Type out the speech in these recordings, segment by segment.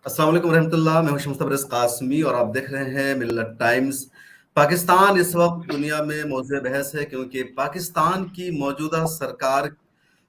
السلام علیکم ورحمۃ اللہ. میں ہوں شمس تبریز قاسمی اور آپ دیکھ رہے ہیں ملت ٹائمز. پاکستان اس وقت دنیا میں موضوع بحث ہے کیونکہ پاکستان کی موجودہ سرکار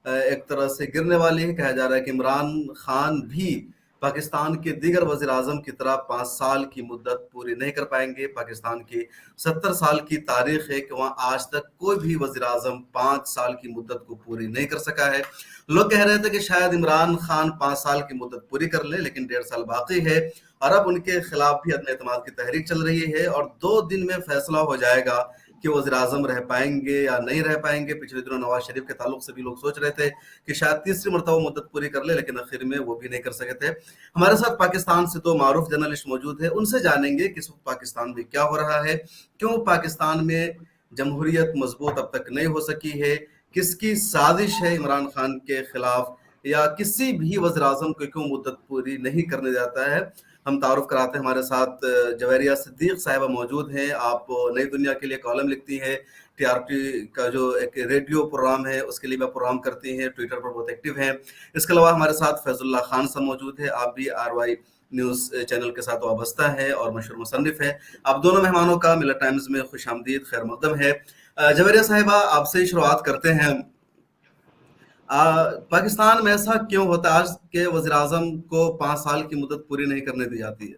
ایک طرح سے گرنے والی ہے. کہا جا رہا ہے کہ عمران خان بھی پاکستان کے دیگر وزیر اعظم کی طرح 5 سال کی مدت پوری نہیں کر پائیں گے. پاکستان کی 70 سال کی تاریخ ہے کہ وہاں آج تک کوئی بھی وزیر اعظم 5 سال کی مدت کو پوری نہیں کر سکا ہے. لوگ کہہ رہے تھے کہ شاید عمران خان 5 سال کی مدت پوری کر لے، لیکن 1.5 سال باقی ہے اور اب ان کے خلاف بھی عدم اعتماد کی تحریک چل رہی ہے اور 2 دن میں فیصلہ ہو جائے گا کہ وزیر اعظم رہ پائیں گے یا نہیں رہ پائیں گے. پچھلے دنوں نواز شریف کے تعلق سے بھی لوگ سوچ رہے تھے کہ شاید تیسری مرتبہ مدت پوری کر لے، لیکن آخر میں وہ بھی نہیں کر سکے تھے. ہمارے ساتھ پاکستان سے 2 معروف جرنلسٹ موجود ہیں. ان سے جانیں گے کہ اس وقت پاکستان میں کیا ہو رہا ہے، کیوں پاکستان میں جمہوریت مضبوط اب تک نہیں ہو سکی ہے، کس کی سازش ہے عمران خان کے خلاف، یا کسی بھی وزیر اعظم کو کیوں مدت پوری نہیں کرنے جاتا ہے. ہم تعارف کراتے ہیں. ہمارے ساتھ جویریہ صدیق صاحبہ موجود ہیں. آپ نئی دنیا کے لیے کالم لکھتی ہیں، ٹی آر ٹی کا جو ایک ریڈیو پروگرام ہے اس کے لیے بھی پروگرام کرتی ہیں، ٹویٹر پر بہت ایکٹیو ہیں. اس کے علاوہ ہمارے ساتھ فیض اللہ خان صاحب موجود ہیں. آپ بھی آر وائی نیوز چینل کے ساتھ وابستہ ہیں اور مشہور مصنف ہیں. آپ دونوں مہمانوں کا ملت ٹائمز میں خوش آمدید، خیر مقدم ہے. جویریہ صاحبہ آپ سے شروعات کرتے ہیں. پاکستان میں ایسا کیوں ہوتا ہے آج کے وزیر اعظم کو 5 سال کی مدت پوری نہیں کرنے دی جاتی ہے؟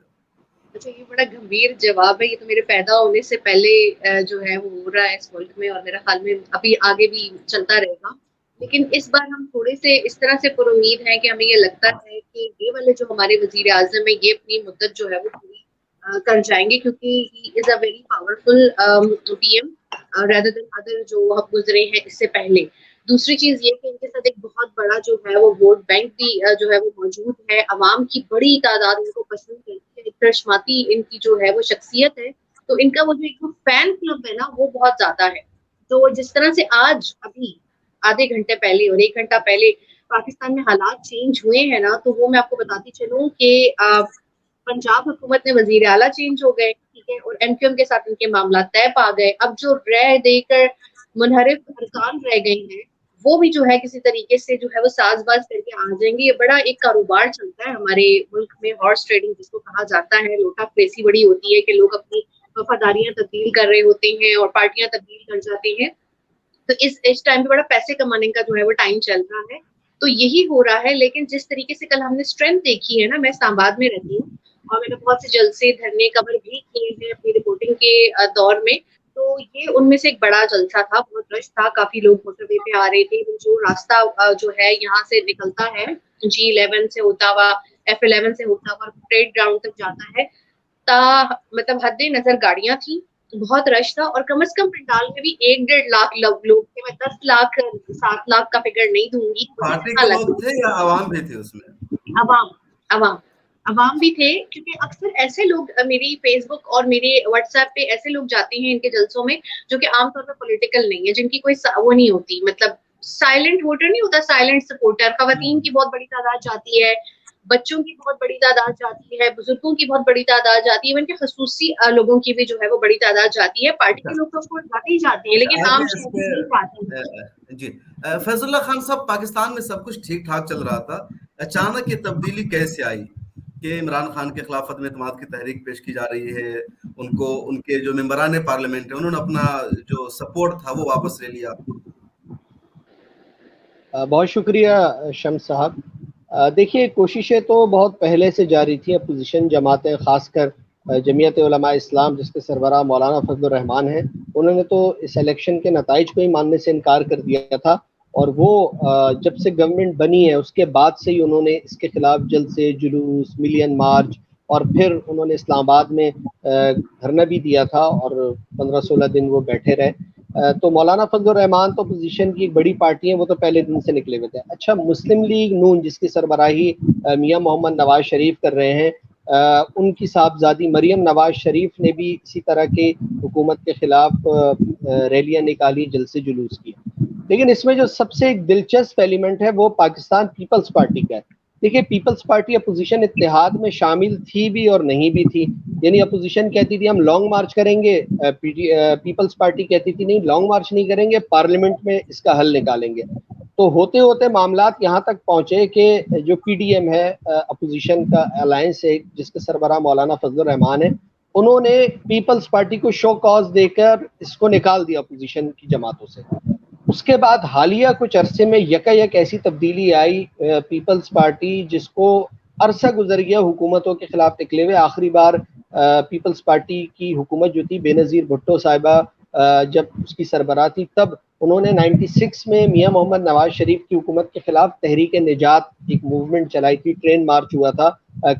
اچھا، یہ بڑا گمبھیر جواب ہے. یہ تو میرے پیدا ہونے سے پہلے جو ہے وہ ہو رہا ہے اس ملک میں، اور میرا خیال میں ابھی آگے بھی چلتا رہے گا. لیکن اس بار ہم تھوڑے سے اس طرح سے پر امید ہیں کہ ہمیں یہ لگتا ہے کہ یہ والے جو ہمارے وزیر اعظم ہیں یہ اپنی مدت جو ہے وہ پوری کر جائیں گے، کیونکہ he is a very powerful P M rather than other جو ہم گزرے ہیں اس سے پہلے. دوسری چیز یہ کہ ان کے ساتھ ایک بہت بڑا جو ہے وہ ووٹ بینک بھی جو ہے وہ موجود ہے. عوام کی بڑی تعداد ان کو پسند کرتی ہے. ایک کرشماتی ان کی جو ہے وہ شخصیت ہے، تو ان کا وہ جو ایک فین کلب ہے نا وہ بہت زیادہ ہے. تو جس طرح سے آج ابھی آدھے گھنٹے پہلے اور 1 گھنٹہ پہلے پاکستان میں حالات چینج ہوئے ہیں نا، تو وہ میں آپ کو بتاتی چلوں کہ پنجاب حکومت میں وزیر اعلیٰ چینج ہو گئے، ٹھیک ہے، اور ایم کیو ایم کے ساتھ ان کے معاملات طے پا گئے. اب جو رہ دے کر منحرف ارکان رہ گئے ہیں وہ بھی جو ہے کسی طریقے سے جو ہے وہ ساز باز کر کے آ جائیں گے. یہ بڑا ایک کاروبار چلتا ہے ہمارے ملک میں، ہارس ٹریڈنگ جس کو کہا جاتا ہے. لوٹا پھریسی بڑی ہوتی ہے کہ لوگ اپنی وفاداریاں تبدیل کر رہے ہوتے ہیں اور پارٹیاں تبدیل کر جاتے ہیں. تو اس ٹائم پہ بڑا پیسے کمانے کا جو ہے وہ ٹائم چل رہا ہے، تو یہی ہو رہا ہے. لیکن جس طریقے سے کل ہم نے اسٹرینتھ دیکھی ہے نا، میں اسلام آباد میں رہتی ہوں اور میں نے بہت سے جلسے دھرنے کور بھی کیے ہیں اپنی رپورٹنگ کے دور میں. تو یہ ان میں سے ایک بڑا جلسہ تھا، بہت رش تھا، کافی لوگ موٹر وے پہ آ رہے تھے. جو راستہ جو ہے یہاں سے نکلتا ہے G11 سے ہوتا ہوا، F11 سے ہوتا ہوا پریڈ گراؤنڈ تک جاتا ہے، مطلب حد نظر گاڑیاں تھیں، بہت رش تھا. اور کم از کم پنڈال میں بھی 1-1.5 لاکھ لوگ تھے. میں 10 لاکھ 7 لاکھ کا فگر نہیں دوں گی. پارٹی کے لوگ تھے یا عوام بھی تھے اس میں؟ عوام بھی تھے، کیونکہ اکثر ایسے لوگ میری فیس بک اور میرے واٹس ایپ پہ ایسے لوگ جاتے ہیں ان کے جلسوں میں جو کہ عام طور پر پولیٹیکل نہیں ہے، جن کی کوئی وہ نہیں ہوتی، مطلب سائلنٹ ووٹر نہیں ہوتا، سائلنٹ سپورٹر. خواتین کی بہت بڑی تعداد جاتی ہے، بچوں کی بہت بڑی تعداد جاتی ہے، بزرگوں کی بہت بڑی تعداد جاتی ہے، ان کے خصوصی لوگوں کی بھی جو ہے وہ بڑی تعداد جاتی ہے. پارٹی کے لوگ تو جاتے ہی جاتے ہیں، لیکن عام شہری نہیں جاتے ہیں. جی فیض اللہ خان صاحب، پاکستان میں سب کچھ ٹھیک ٹھاک چل رہا تھا، اچانک یہ تبدیلی کیسے آئی کہ عمران خان کے خلاف عدم اعتماد کی تحریک پیش کی جا رہی ہے؟ ان کے جو ممبران پارلیمنٹ ہیں انہوں نے اپنا جو سپورٹ تھا وہ واپس لے لیا. بہت شکریہ شمس صاحب. دیکھیے، کوششیں تو بہت پہلے سے جاری تھیں. اپوزیشن جماعتیں، خاص کر جمعیت علماء اسلام جس کے سربراہ مولانا فضل الرحمان ہیں، انہوں نے تو اس الیکشن کے نتائج کو ہی ماننے سے انکار کر دیا تھا. اور وہ جب سے گورنمنٹ بنی ہے اس کے بعد سے ہی انہوں نے اس کے خلاف جلسے، جلوس، ملین مارچ، اور پھر انہوں نے اسلام آباد میں دھرنا بھی دیا تھا اور 15-16 دن وہ بیٹھے رہے. تو مولانا فضل الرحمان تو اپوزیشن کی ایک بڑی پارٹی ہے، وہ تو پہلے دن سے نکلے ہوئے تھے. اچھا، مسلم لیگ نون جس کی سربراہی میاں محمد نواز شریف کر رہے ہیں، ان کی صاحبزادی مریم نواز شریف نے بھی اسی طرح کے حکومت کے خلاف ریلیاں نکالی، جلسے جلوس کی. لیکن اس میں جو سب سے ایک دلچسپ ایلیمنٹ ہے وہ پاکستان پیپلز پارٹی کا ہے. دیکھیے، پیپلز پارٹی اپوزیشن اتحاد میں شامل تھی بھی اور نہیں بھی تھی. یعنی اپوزیشن کہتی تھی ہم لانگ مارچ کریں گے، پیپلز پارٹی کہتی تھی نہیں، لانگ مارچ نہیں کریں گے، پارلیمنٹ میں اس کا حل نکالیں گے. تو ہوتے ہوتے معاملات یہاں تک پہنچے کہ جو پی ڈی ایم ہے اپوزیشن کا الائنس ہے جس کے سربراہ مولانا فضل الرحمان ہے، انہوں نے پیپلز پارٹی کو شو کاز دے کر اس کو نکال دیا اپوزیشن کی جماعتوں سے۔ اس کے بعد حالیہ کچھ عرصے میں یک ایسی تبدیلی آئی، پیپلز پارٹی جس کو عرصہ گزر گیا حکومتوں کے خلاف نکلے ہوئے، آخری بار پیپلز پارٹی کی حکومت جو تھی بے نظیر بھٹو صاحبہ جب اس کی سربراہ تھی، تب انہوں نے 96 میں میاں محمد نواز شریف کی حکومت کے خلاف تحریک نجات ایک موومنٹ چلائی تھی، ٹرین مارچ ہوا تھا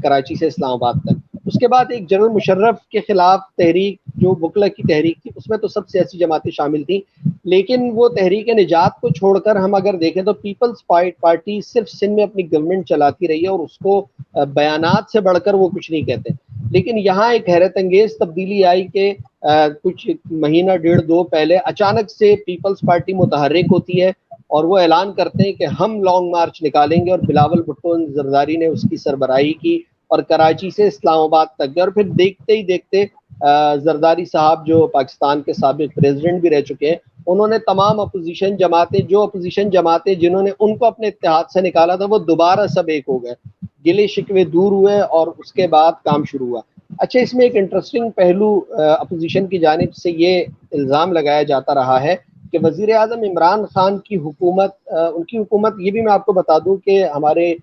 کراچی سے اسلام آباد تک۔ اس کے بعد ایک جنرل مشرف کے خلاف تحریک جو بکلا کی تحریک تھی، اس میں تو سب سیاسی جماعتیں شامل تھیں، لیکن وہ تحریک نجات کو چھوڑ کر ہم اگر دیکھیں تو پیپلز پارٹی صرف سندھ میں اپنی گورنمنٹ چلاتی رہی ہے اور اس کو بیانات سے بڑھ کر وہ کچھ نہیں کہتے۔ لیکن یہاں ایک حیرت انگیز تبدیلی آئی کہ کچھ مہینہ ڈیڑھ دو پہلے اچانک سے پیپلز پارٹی متحرک ہوتی ہے اور وہ اعلان کرتے ہیں کہ ہم لانگ مارچ نکالیں گے، اور بلاول بھٹو زرداری نے اس کی سربراہی کی اور کراچی سے اسلام آباد تک گئے، اور پھر دیکھتے ہی دیکھتے زرداری صاحب جو پاکستان کے سابق پریزیڈنٹ بھی رہ چکے ہیں، انہوں نے تمام اپوزیشن جماعتیں جنہوں نے ان کو اپنے اتحاد سے نکالا تھا وہ دوبارہ سب ایک ہو گئے، گلے شکوے دور ہوئے اور اس کے بعد کام شروع ہوا۔ اچھا، اس میں ایک انٹرسٹنگ پہلو اپوزیشن کی جانب سے یہ الزام لگایا جاتا رہا ہے کہ وزیر اعظم عمران خان کی حکومت، ان کی حکومت، یہ بھی میں آپ کو بتا دوں کہ ہمارے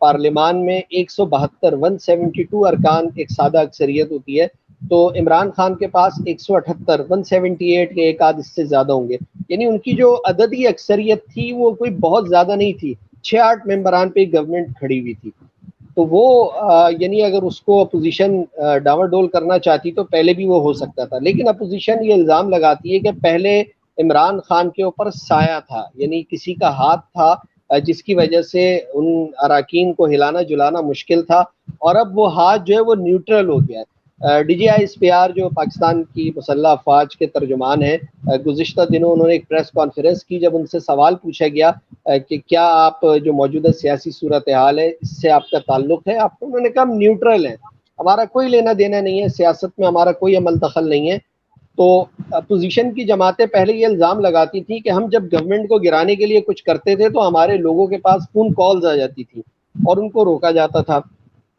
پارلیمان میں 172 ارکان ایک سادہ اکثریت ہوتی ہے، تو عمران خان کے پاس 178 کے ایک آدھ اس سے زیادہ ہوں گے، یعنی ان کی جو عددی اکثریت تھی وہ کوئی بہت زیادہ نہیں تھی، 6-8 ممبران پہ گورنمنٹ کھڑی ہوئی تھی۔ تو وہ یعنی اگر اس کو اپوزیشن ڈاور ڈول کرنا چاہتی تو پہلے بھی وہ ہو سکتا تھا، لیکن اپوزیشن یہ الزام لگاتی ہے کہ پہلے عمران خان کے اوپر سایہ تھا، یعنی کسی کا ہاتھ تھا جس کی وجہ سے ان اراکین کو ہلانا جلانا مشکل تھا، اور اب وہ ہاتھ جو ہے وہ نیوٹرل ہو گیا ہے۔ D G I S P R جو پاکستان کی مسلح افواج کے ترجمان ہیں، گزشتہ دنوں انہوں نے ایک پریس کانفرنس کی، جب ان سے سوال پوچھا گیا کہ کیا آپ جو موجودہ سیاسی صورتحال ہے اس سے آپ کا تعلق ہے، آپ کو، انہوں نے کہا ہم نیوٹرل ہیں، ہمارا کوئی لینا دینا نہیں ہے، سیاست میں ہمارا کوئی عمل دخل نہیں ہے۔ تو اپوزیشن کی جماعتیں پہلے یہ الزام لگاتی تھی کہ ہم جب گورنمنٹ کو گرانے کے لیے کچھ کرتے تھے تو ہمارے لوگوں کے پاس فون کالز آ جاتی تھی اور ان کو روکا جاتا تھا،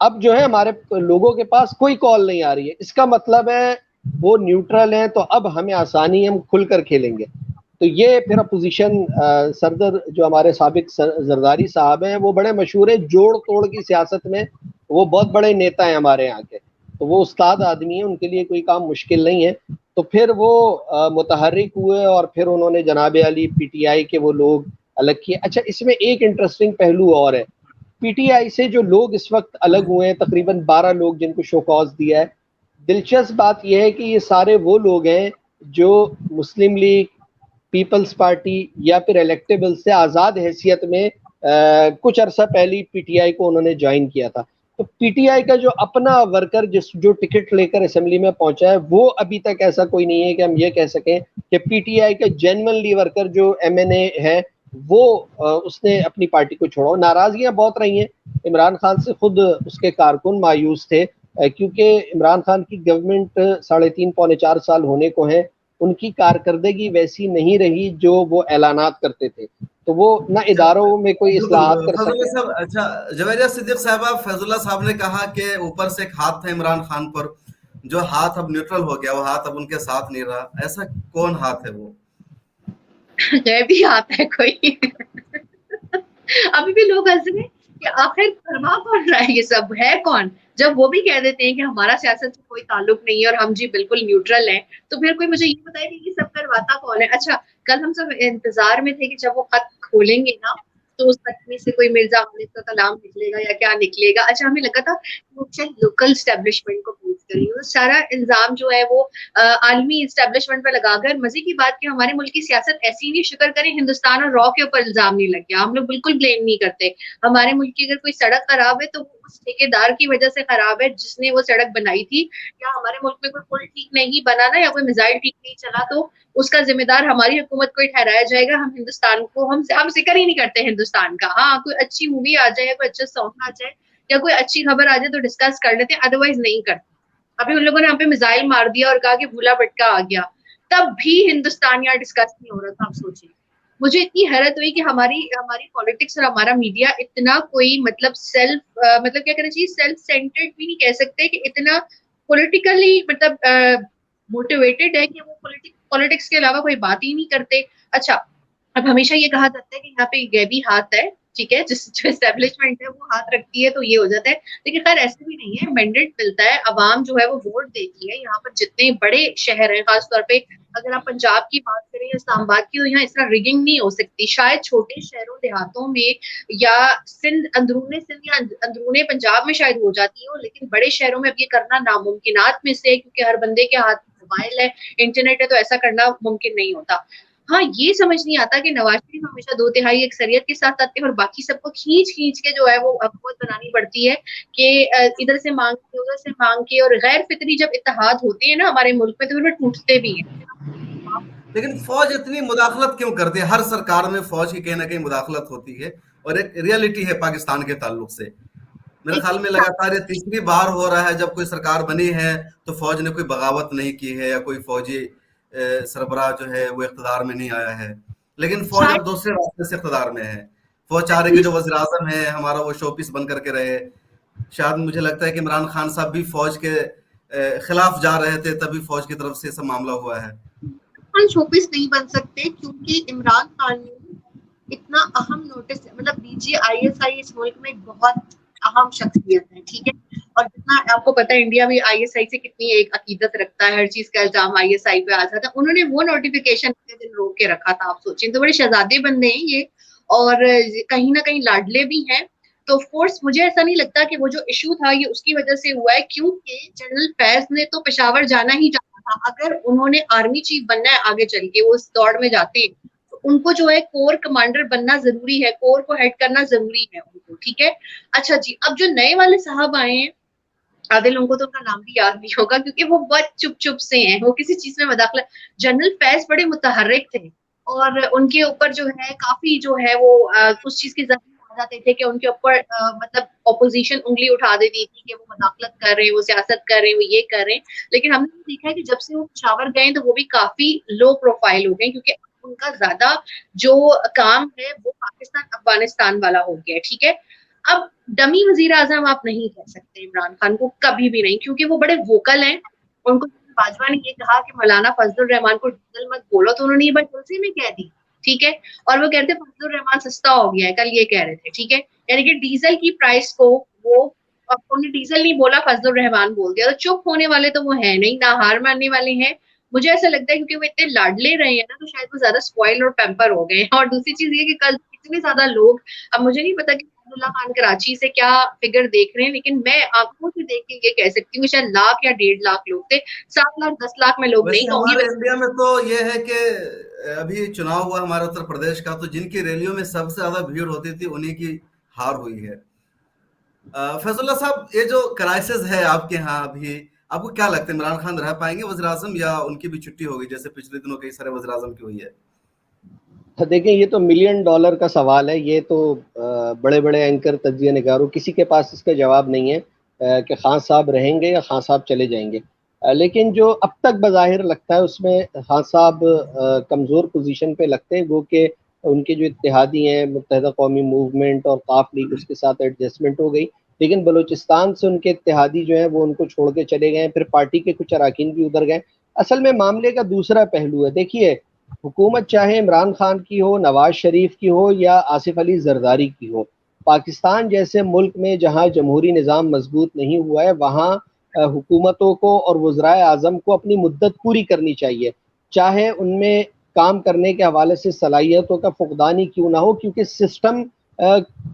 اب جو ہے ہمارے لوگوں کے پاس کوئی کال نہیں آ رہی ہے، اس کا مطلب ہے وہ نیوٹرل ہیں، تو اب ہمیں آسانی ہے، ہم کھل کر کھیلیں گے۔ تو یہ پھر اپوزیشن سردر جو ہمارے سابق زرداری صاحب ہیں وہ بڑے مشہور ہیں جوڑ توڑ کی سیاست میں، وہ بہت بڑے نیتا ہیں ہمارے یہاں کے، تو وہ استاد آدمی ہیں، ان کے لیے کوئی کام مشکل نہیں ہے۔ تو پھر وہ متحرک ہوئے اور پھر انہوں نے جناب علی پی ٹی آئی کے وہ لوگ الگ کیے۔ اچھا، اس میں ایک انٹرسٹنگ پہلو اور ہے، پی ٹی آئی سے جو لوگ اس وقت الگ ہوئے ہیں تقریباً 12 لوگ جن کو شو کاز دیا ہے، دلچسپ بات یہ ہے کہ یہ سارے وہ لوگ ہیں جو مسلم لیگ، پیپلز پارٹی یا پھر الیکٹیبل سے آزاد حیثیت میں کچھ عرصہ پہلی پی ٹی آئی کو انہوں نے جوائن کیا تھا۔ تو پی ٹی آئی کا جو اپنا ورکر جو ٹکٹ لے کر اسمبلی میں پہنچا ہے، وہ ابھی تک ایسا کوئی نہیں ہے کہ ہم یہ کہہ سکیں کہ پی ٹی آئی کا جینوئنلی ورکر جو ایم این اے ہے وہ اس نے اپنی پارٹی کو چھوڑا۔ ناراضگیاں بہت رہی ہیں، عمران خان سے خود اس کے کارکن مایوس تھے کیونکہ عمران خان کی گورنمنٹ 3.5 پونے 4 سال ہونے کو ہیں، ان کی کارکردگی ویسی نہیں رہی جو وہ اعلانات کرتے تھے، تو وہ نہ اداروں میں کوئی اصلاحات کر سکے۔ صاحب، اچھا جویریہ صدیق صاحبہ، فیض اللہ صاحب نے کہا کہ اوپر سے ایک ہاتھ تھا عمران خان پر، جو ہاتھ اب نیوٹرل ہو گیا، وہ ہاتھ اب ان کے ساتھ نہیں رہا، ایسا کون ہاتھ ہے وہ؟ بھی ہاتھ ہے کوئی؟ ابھی بھی لوگ ہنس رہے ہیں کہ آخر کروا کون رہا ہے، یہ سب ہے کون؟ جب وہ بھی کہہ دیتے ہیں کہ ہمارا سیاست سے کوئی تعلق نہیں ہے اور ہم جی بالکل نیوٹرل ہیں، تو پھر کوئی مجھے یہ بتائے کہ یہ سب کرواتا کون ہے؟ اچھا، کل ہم سب انتظار میں تھے کہ جب وہ خط کھولیں گے نا تو اس خط میں سے کوئی مرزا غالب کا کلام نکلے گا یا کیا نکلے گا۔ اچھا، ہمیں لگا تھا وہ شاید لوکل اسٹیبلشمنٹ کو پوچھ کریں گے، سارا الزام جو ہے وہ عالمی اسٹیبلشمنٹ پہ لگا کر، مزے کی بات کہ ہمارے ملک کی سیاست ایسی نہیں، شکر کریں ہندوستان اور را کے اوپر الزام نہیں لگ گیا، ہم لوگ بالکل بلیم نہیں کرتے۔ ہمارے ملک کی اگر کوئی سڑک خراب ہے تو وہ اس ٹھیکیدار کی وجہ سے خراب ہے جس نے وہ سڑک بنائی تھی، یا ہمارے ملک میں کوئی پل ٹھیک نہیں بنا نا، یا کوئی میزائل ٹھیک نہیں چلا تو اس کا ذمہ دار ہماری حکومت کو ہی ٹھہرایا جائے گا۔ ہم ہندوستان کو ہم ذکر ہی نہیں کرتے ہندوستان کا۔ ہاں، کوئی اچھی مووی آ جائے یا کوئی اچھا سانگ آ جائے یا کوئی اچھی خبر آ جائے تو ڈسکس کر لیتے ہیں، ادروائز نہیں کرتے۔ ابھی ان لوگوں نے ہم پہ میزائل مار دیا اور کہا کہ بھولا بٹکا آ گیا، تب بھی ہندوستان یہاں ڈسکس نہیں ہو رہا تھا، آپ سوچیں۔ مجھے اتنی حیرت ہوئی کہ ہماری پالیٹکس اور ہمارا میڈیا اتنا کوئی مطلب مطلب کیا کہنا چاہیے، سیلف سینٹرڈ بھی نہیں کہہ سکتے، کہ اتنا پولیٹیکلی مطلب موٹیویٹڈ ہے کہ وہ پالیٹکس کے علاوہ کوئی بات ہی نہیں کرتے. اچھا، اب ہمیشہ یہ کہا جاتا ہے کہ یہاں پہ غیبی ہاتھ ہے، ٹھیک ہے، جو اسٹیبلشمنٹ ہے وہ ہاتھ رکھتی ہے تو یہ ہو جاتا ہے، لیکن خیر ایسے بھی نہیں ہے. مینڈیٹ ملتا ہے، عوام جو ہے وہ ووٹ دیتی ہے. یہاں پر جتنے بڑے شہر ہیں، خاص طور پہ اگر آپ پنجاب کی بات کریں یا اسلام آباد کی، تو یہاں اس طرح ریگنگ نہیں ہو سکتی. شاید چھوٹے شہروں دیہاتوں میں یا سندھ یا اندرون پنجاب میں شاید ہو جاتی ہو، لیکن بڑے شہروں میں اب یہ کرنا ناممکنات میں سے ہے، کیونکہ ہر بندے کے ہاتھ موبائل ہے، انٹرنیٹ ہے، تو ایسا کرنا ممکن نہیں ہوتا. ہاں یہ سمجھ نہیں آتا کہ نواز شریف ہمیشہ 2/3 اکثریت کے ساتھ آتے ہیں اور باقی سب کو کھینچ کے جو ہے وہ حکومت بنانی پڑتی ہے، کہ ادھر سے مانگ کے ادھر سے مانگ کے. اور غیر فطری جب اتحاد ہوتے ہیں نا ہمارے ملک میں، تو پھر وہ ٹوٹتے بھی ہیں. لیکن فوج اتنی مداخلت کیوں کرتی ہے؟ ہر سرکار میں فوج کی کہیں نہ کہیں مداخلت ہوتی ہے، اور ایک ریئلٹی ہے پاکستان کے تعلق سے. میرے خیال میں لگاتار یہ تیسری بار ہو رہا ہے جب کوئی سرکار بنی ہے تو فوج نے کوئی بغاوت نہیں کی ہے، یا کوئی فوجی سربراہ جو ہے وہ اقتدار میں نہیں آیا ہے. لیکن فوج اب دوسرے راستے سے اقتدار میں ہے. فوج چاہ رہی کہ جو وزیر اعظم ہے ہمارا وہ شو پیس بن کر کے رہے. شاید مجھے لگتا ہے کہ عمران خان صاحب بھی فوج کے خلاف جا رہے تھے، تبھی فوج کی طرف سے سب معاملہ ہوا ہے. شوپیس نہیں بن سکتے، کیونکہ عمران خان نے اتنا اہم نوٹس، مطلب DGISI اس ملک میں بہت اہم شخصیت ہے، ٹھیک ہے. اور جتنا آپ کو پتا ہے انڈیا بھی ISI سے کتنی ایک عقیدت رکھتا ہے، ہر چیز کا الزام ISI پہ آتا تھا. انہوں نے وہ نوٹیفیکیشن دن روک کے رکھا تھا. آپ سوچیں تو بڑے شہزادے بندے ہیں یہ، اور کہیں نہ کہیں لاڈلے بھی ہیں. تو آف کورس مجھے ایسا نہیں لگتا کہ وہ جو ایشو تھا یہ اس کی وجہ سے ہوا ہے، کیونکہ جنرل فیض نے تو پشاور جانا ہی جانا تھا. اگر انہوں نے آرمی چیف بننا ہے آگے چل کے، وہ اس دوڑ میں جاتے ہیں، تو ان کو جو ہے کور کمانڈر بننا ضروری ہے، کور کو ہیڈ کرنا ضروری ہے ان کو، ٹھیک ہے. اچھا جی، اب جو نئے والے صاحب آئے ہیں، آدھے لوگوں کو تو ان کا نام بھی یاد نہیں ہوگا، کیونکہ وہ بہت چپ سے ہیں، وہ کسی چیز میں مداخلت. جنرل فیض بڑے متحرک تھے، اور ان کے اوپر جو ہے کافی جو ہے وہ اس چیز کے ذریعے آ جاتے تھے کہ ان کے اوپر مطلب اپوزیشن انگلی اٹھا دیتی تھی کہ وہ مداخلت کر رہے ہیں، وہ سیاست کر رہے ہیں، وہ یہ کر رہے ہیں. لیکن ہم نے دیکھا ہے کہ جب سے وہ پشاور گئے تو وہ بھی کافی لو پروفائل ہو گئے، کیونکہ ان کا زیادہ جو کام ہے وہ پاکستان افغانستان والا ہو گیا ہے، ٹھیک ہے. اب ڈمی وزیر اعظم آپ نہیں کہہ سکتے عمران خان کو، کبھی بھی نہیں، کیونکہ وہ بڑے ووکل ہیں. ان کو باجوہ نے یہ کہا کہ مولانا فضل الرحمان کو ڈیزل مت بولو، تو انہوں نے یہ بات جلسے میں کہہ دی، ٹھیک ہے. اور وہ کہتے فضل الرحمان سستا ہو گیا ہے، کل یہ کہہ رہے تھے، ٹھیک ہے. یعنی کہ ڈیزل کی پرائس کو وہ، انہوں نے ڈیزل نہیں بولا، فضل الرحمان بول دیا. تو چپ ہونے والے تو وہ ہیں نہیں، نہ ہار ماننے والے ہیں. مجھے ایسا لگتا ہے کیونکہ وہ اتنے لاڈلے رہے ہیں نا، تو شاید وہ زیادہ اسپوائل اور پیمپر ہو گئے ہیں. اور دوسری چیز یہ کہ کل اتنے زیادہ لوگ، اب مجھے نہیں پتا کہ اللہ خان کراچی سے کیا فگر دیکھ رہے ہیں، لیکن میں آنکھوں سے دیکھ کے یہ کہہ سکتی ہوں کہ شاید 1,00,000 یا 1.5 لوگ تھے. 7 لاکھ 10 لاکھ میں لوگ نہیں کہوں گی. ہمارے انڈیا میں تو یہ ہے کہ ابھی چناؤ ہوا ہمارے اتر پردیش کا، تو جن کی ریلیوں میں سب سے زیادہ بھیڑ ہوتی تھی انہی کی ہار ہوئی ہے. فیض اللہ صاحب، یہ جو کرائسس ہے آپ کے ہاں ابھی، آپ کو کیا لگتا ہے عمران خان رہ پائیں گے وزیر اعظم، یا ان کی بھی چھٹی ہوگی جیسے پچھلے دنوں کئی سارے وزیر اعظم کی ہوئی ہے؟ دیکھیں یہ تو $1 ملین کا سوال ہے. یہ تو بڑے بڑے اینکر، تجزیہ نگاروں، کسی کے پاس اس کا جواب نہیں ہے کہ خان صاحب رہیں گے یا خان صاحب چلے جائیں گے. لیکن جو اب تک بظاہر لگتا ہے اس میں خان صاحب کمزور پوزیشن پہ لگتے ہیں، وہ کہ ان کے جو اتحادی ہیں متحدہ قومی موومنٹ اور قاف لیگ، اس کے ساتھ ایڈجسٹمنٹ ہو گئی. لیکن بلوچستان سے ان کے اتحادی جو ہیں وہ ان کو چھوڑ کے چلے گئے، پھر پارٹی کے کچھ اراکین بھی ادھر گئے. اصل میں معاملے کا دوسرا پہلو ہے. دیکھیے حکومت چاہے عمران خان کی ہو، نواز شریف کی ہو، یا آصف علی زرداری کی ہو، پاکستان جیسے ملک میں جہاں جمہوری نظام مضبوط نہیں ہوا ہے، وہاں حکومتوں کو اور وزرائے اعظم کو اپنی مدت پوری کرنی چاہیے، چاہے ان میں کام کرنے کے حوالے سے صلاحیتوں کا فقدان ہی کیوں نہ ہو، کیونکہ سسٹم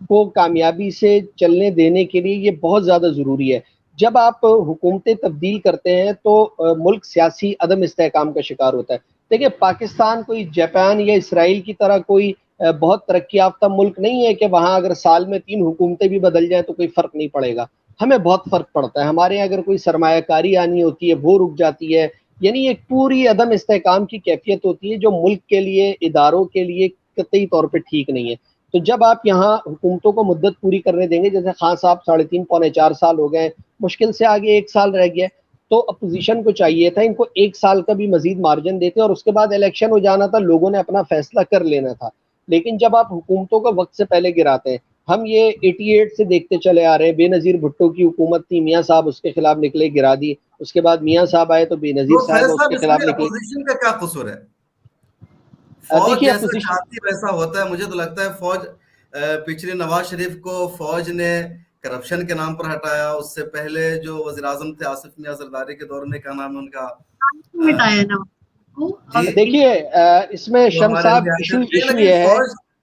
کو کامیابی سے چلنے دینے کے لیے یہ بہت زیادہ ضروری ہے. جب آپ حکومتیں تبدیل کرتے ہیں تو ملک سیاسی عدم استحکام کا شکار ہوتا ہے. دیکھیں پاکستان کوئی جاپان یا اسرائیل کی طرح کوئی بہت ترقی یافتہ ملک نہیں ہے کہ وہاں اگر سال میں 3 حکومتیں بھی بدل جائیں تو کوئی فرق نہیں پڑے گا. ہمیں بہت فرق پڑتا ہے. ہمارے یہاں اگر کوئی سرمایہ کاری آنی ہوتی ہے وہ رک جاتی ہے. یعنی ایک پوری عدم استحکام کی کیفیت ہوتی ہے جو ملک کے لیے، اداروں کے لیے قطعی طور پہ ٹھیک نہیں ہے. تو جب آپ یہاں حکومتوں کو مدت پوری کرنے دیں گے، جیسے خان صاحب 3.5 پونے 4 سال ہو گئے، مشکل سے آگے 1 سال رہ گیا، تو اپوزیشن کو چاہیے تھا ان کو 1 سال کا بھی مزید مارجن دیتے اور اس کے بعد الیکشن ہو جانا تھا, لوگوں نے اپنا فیصلہ کر لینا تھا. لیکن جب آپ حکومتوں کو وقت سے پہلے گراتے ہیں, ہم یہ 88 سے دیکھتے چلے آ رہے ہیں, بے نظیر بھٹو کی حکومت تھی, میاں صاحب اس کے خلاف نکلے, گرا دی, اس کے بعد میاں صاحب آئے تو بے نظیر صاحب اس کے خلاف نکلے. اپوزیشن کا کیا قصور ہے؟ فوج دیکھیے جیسا چاہتی ویسا ہوتا ہے. مجھے تو لگتا ہے فوج پچھلے نواز شریف کو فوج نے کرپشن کے نام پر ہٹایا. اس سے پہلے جو وزیر اعظم تھے آصف میاں زرداری کے دور میں, کیا نام ہے ان کا, ہٹایا نا دیکھیے اس میں شمس صاحب ایشو یہ ہے,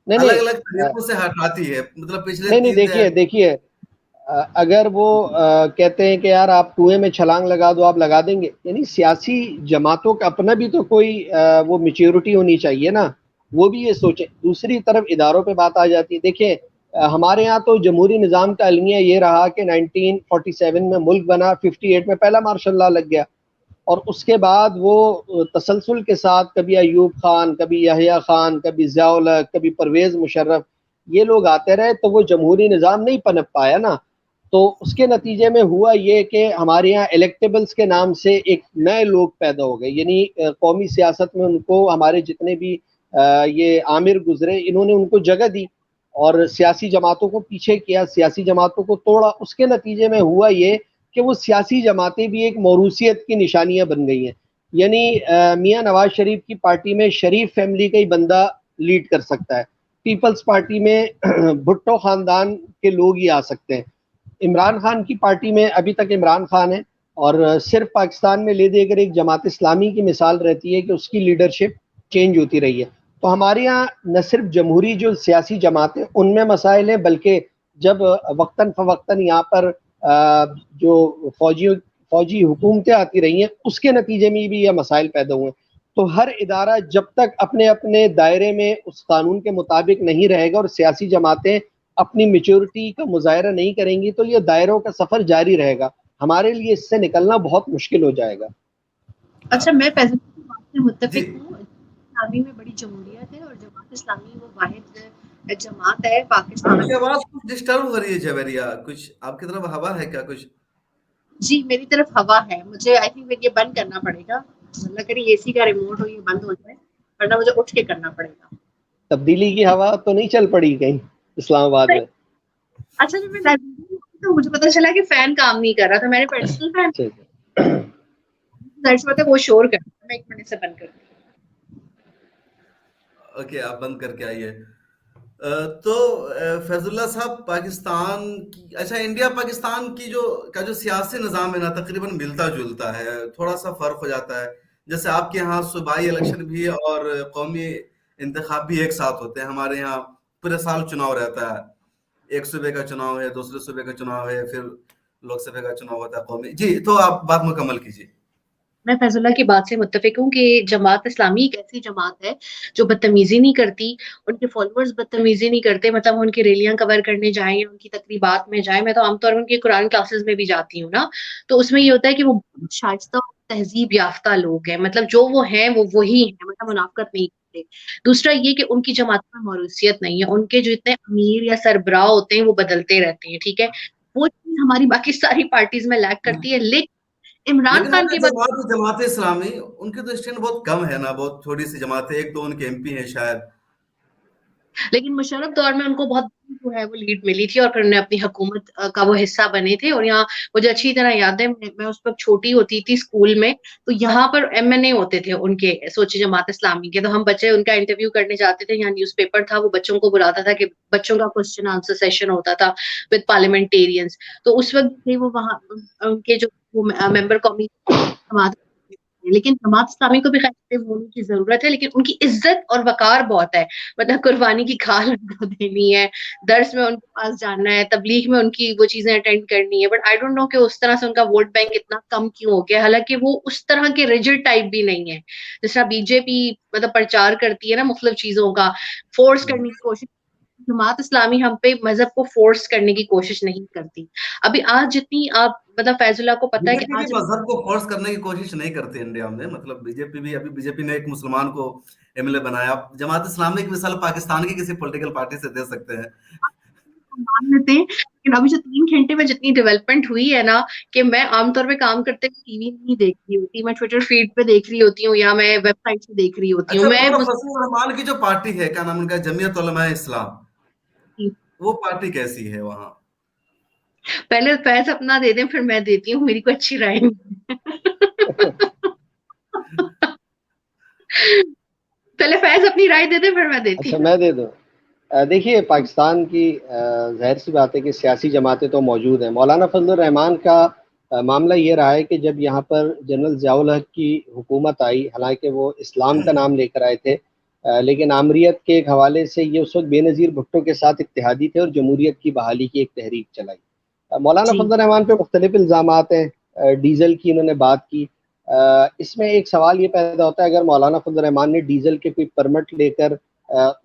نہیں الگ الگ طریقوں سے ہٹاتی ہے. مطلب پچھلے نہیں دیکھیے اگر وہ کہتے ہیں کہ یار آپ کنویں میں چھلانگ لگا دو, آپ لگا دیں گے؟ یعنی سیاسی جماعتوں کا اپنا بھی تو کوئی وہ میچیورٹی ہونی چاہیے نا, وہ بھی یہ سوچیں. دوسری طرف اداروں پہ بات آ جاتی ہے. دیکھیں ہمارے ہاں تو جمہوری نظام کا المیہ یہ رہا کہ 1947 میں ملک بنا, 58 میں پہلا مارشل لا لگ گیا, اور اس کے بعد وہ تسلسل کے ساتھ کبھی ایوب خان, کبھی یحییٰ خان, کبھی ضیاء الحق, کبھی پرویز مشرف, یہ لوگ آتے رہے, تو وہ جمہوری نظام نہیں پنپ پایا نا. تو اس کے نتیجے میں ہوا یہ کہ ہمارے یہاں الیکٹیبلز کے نام سے ایک نئے لوگ پیدا ہو گئے, یعنی قومی سیاست میں ان کو ہمارے جتنے بھی یہ عامر گزرے, انہوں نے ان کو جگہ دی اور سیاسی جماعتوں کو پیچھے کیا, سیاسی جماعتوں کو توڑا. اس کے نتیجے میں ہوا یہ کہ وہ سیاسی جماعتیں بھی ایک موروثیت کی نشانیاں بن گئی ہیں. یعنی میاں نواز شریف کی پارٹی میں شریف فیملی کا ہی بندہ لیڈ کر سکتا ہے, پیپلز پارٹی میں بھٹو خاندان کے لوگ ہی آ سکتے ہیں, عمران خان کی پارٹی میں ابھی تک عمران خان ہے, اور صرف پاکستان میں لے دے کر ایک جماعت اسلامی کی مثال رہتی ہے کہ اس کی لیڈرشپ چینج ہوتی رہی ہے. تو ہمارے یہاں نہ صرف جمہوری جو سیاسی جماعتیں ان میں مسائل ہیں, بلکہ جب وقتاً فوقتاً یہاں پر جو فوجی حکومتیں آتی رہی ہیں, اس کے نتیجے میں بھی یہ مسائل پیدا ہوئے ہیں. تو ہر ادارہ جب تک اپنے اپنے دائرے میں اس قانون کے مطابق نہیں رہے گا اور سیاسی جماعتیں اپنی میچورٹی کا مظاہرہ نہیں کریں گی, تو یہ دائروں کا سفر جاری رہے گا. ہمارے لیے اس سے نکلنا بہت مشکل ہو جائے گا. اچھا, میں پہلے کی بات سے متفق ہوں. اسلامی میں بڑی جمہوریت ہے اور جماعت اسلامی وہ واحد جماعت ہے پاکستان. آپ کی آواز کچھ ڈسٹرب ہو رہی ہے جویریہ, کچھ آپ کی طرف ہوا ہے کیا کچھ؟ جی میری طرف ہوا ہے, مجھے آئی تھنک یہ بند کرنا پڑے گا. اللہ کرے اے سی کا ریموٹ ہو یہ بند ہو جائے, ورنہ مجھے اٹھ کے کرنا پڑے گا. تبدیلی کی ہوا تو نہیں چل پڑی کہیں اسلام آباد میں؟ اچھا جب میں تو مجھے پتا چلا کہ فین کام نہیں کر رہا تھا, میرے پرسنل فین وہ شور کر رہا تھا. میں 1 منٹ سے بند کر دوں. اوکے, آپ بند کر کے آئیے. تو فیض اللہ صاحب, پاکستان کی, اچھا انڈیا پاکستان کی جو سیاسی نظام ہے نا تقریباً ملتا جلتا ہے, تھوڑا سا فرق ہو جاتا ہے. جیسے آپ کے یہاں صوبائی الیکشن بھی اور قومی انتخاب بھی ایک ساتھ ہوتے ہیں, ہمارے یہاں پورے سال چناؤ رہتا ہے. ایک صوبے کا چناؤ ہے, دوسرے صوبے کا چناؤ ہے, پھر لوک سبھا کا چناؤ ہوتا ہے قومی. جی تو آپ بات مکمل کیجیے. میں فیض اللہ کی بات سے متفق ہوں کہ جماعت اسلامی ایک ایسی جماعت ہے جو بدتمیزی نہیں کرتی, ان کے فالوورز بدتمیزی نہیں کرتے. مطلب ان کی ریلیاں کور کرنے جائیں یا ان کی تقریبات میں جائیں, میں تو عام طور پر ان کی قرآن کلاسز میں بھی جاتی ہوں نا, تو اس میں یہ ہوتا ہے کہ وہ شائستہ اور تہذیب یافتہ لوگ ہیں. مطلب جو وہ ہیں وہ وہی ہیں, مطلب منافقت نہیں کرتے. دوسرا یہ کہ ان کی جماعت میں موروثیت نہیں ہے, ان کے جو اتنے امیر یا سربراہ ہوتے ہیں وہ بدلتے رہتے ہیں. ٹھیک ہے, وہ چیز ہماری باقی ساری پارٹیز میں لیک کرتی ہے. لیکن عمران لیکن خان کے بعد جماعت اسلامی ان کی تو اسٹینڈ بہت کم ہے نا, بہت چھوٹی سی جماعت ہے, 1-2 ان کے ایم پی ہیں شاید. لیکن مشرف دور میں ان کو بہت جو ہے وہ لیڈ ملی تھی اور پھر انہیں اپنی حکومت کا وہ حصہ بنے تھے. اور یہاں مجھے اچھی طرح یاد ہے, میں اس وقت چھوٹی ہوتی تھی اسکول میں, تو یہاں پر MNA ہوتے تھے ان کے, سوچے جماعت اسلامی کے, تو ہم بچے ان کا انٹرویو کرنے جاتے تھے. یہاں نیوز پیپر تھا, وہ بچوں کو بلاتا تھا کہ بچوں کا کوسچن آنسر سیشن ہوتا تھا ود پارلیمنٹیرینز. تو اس وقت تھے وہ وہاں ان کے جو ممبر قومی جماعت, لیکن جماعت اسلامی کو بھی خیر ہونے کی ضرورت ہے, لیکن ان کی عزت اور وقار بہت ہے. مطلب قربانی کی کھال ان کو دینی ہے, درس میں ان کے پاس جانا ہے, تبلیغ میں ان کی وہ چیزیں اٹینڈ کرنی ہے. بٹ آئی ڈونٹ نو کہ اس طرح سے ان کا ووٹ بینک اتنا کم کیوں ہو گیا, حالانکہ وہ اس طرح کے ریجڈ ٹائپ بھی نہیں ہے جس طرح BJP مطلب پرچار کرتی ہے نا مختلف چیزوں کا, فورس کرنے کی کوشش. جماعت اسلامی ہم پہ مذہب کو فورس کرنے کی کوشش نہیں کرتی. ابھی آج جتنی آپ مطلب فیض اللہ کو پتا ہے کہ آج مذہب کو فورس کرنے کی کوشش نہیں کرتے انڈیا میں. مطلب بی جے پی نے ایک مسلمان کو MLA بنایا. جماعت اسلامی کی مثال پاکستان کی کسی پولیٹیکل پارٹی سے دے سکتے ہیں. مان لیتے ہیں, لیکن ابھی جو 3 گھنٹے میں جتنی ڈیولپمنٹ ہوئی ہے نا کہ میں عام طور پہ کام کرتے ہوئے ٹی وی نہیں دیکھ رہی ہوتی, میں ٹویٹر فیڈ پہ دیکھ رہی ہوتی ہوں یا میں ویب سائٹ سے دیکھ رہی ہوتی ہوں. اچھا میں مولانا فضل الرحمان کی جو پارٹی ہے, کیا نام ان کا, جمعیت علماء اسلام, وہ پارٹی کیسی ہے وہاں؟ پہلے فیض اپنا دے دیں پھر میں دیتی ہوں, میری کوئی اچھی رائے نہیں. پہلے فیض اپنی رائے دے دیں پھر میں دیتی اچھا ہوں. میں دے دوں. دیکھیے پاکستان کی ظاہر سی بات ہے کہ سیاسی جماعتیں تو موجود ہیں. مولانا فضل الرحمان کا معاملہ یہ رہا ہے کہ جب یہاں پر جنرل ضیاء الحق کی حکومت آئی, حالانکہ وہ اسلام کا نام لے کر آئے تھے, لیکن آمریت کے ایک حوالے سے یہ اس وقت بے نظیر بھٹو کے ساتھ اتحادی تھے اور جمہوریت کی بحالی کی ایک تحریک چلائی. مولانا فضل الرحمان پہ مختلف الزامات ہیں. ڈیزل کی انہوں نے بات کی. اس میں ایک سوال یہ پیدا ہوتا ہے, اگر مولانا فضل الرحمان نے ڈیزل کے کوئی پرمٹ لے کر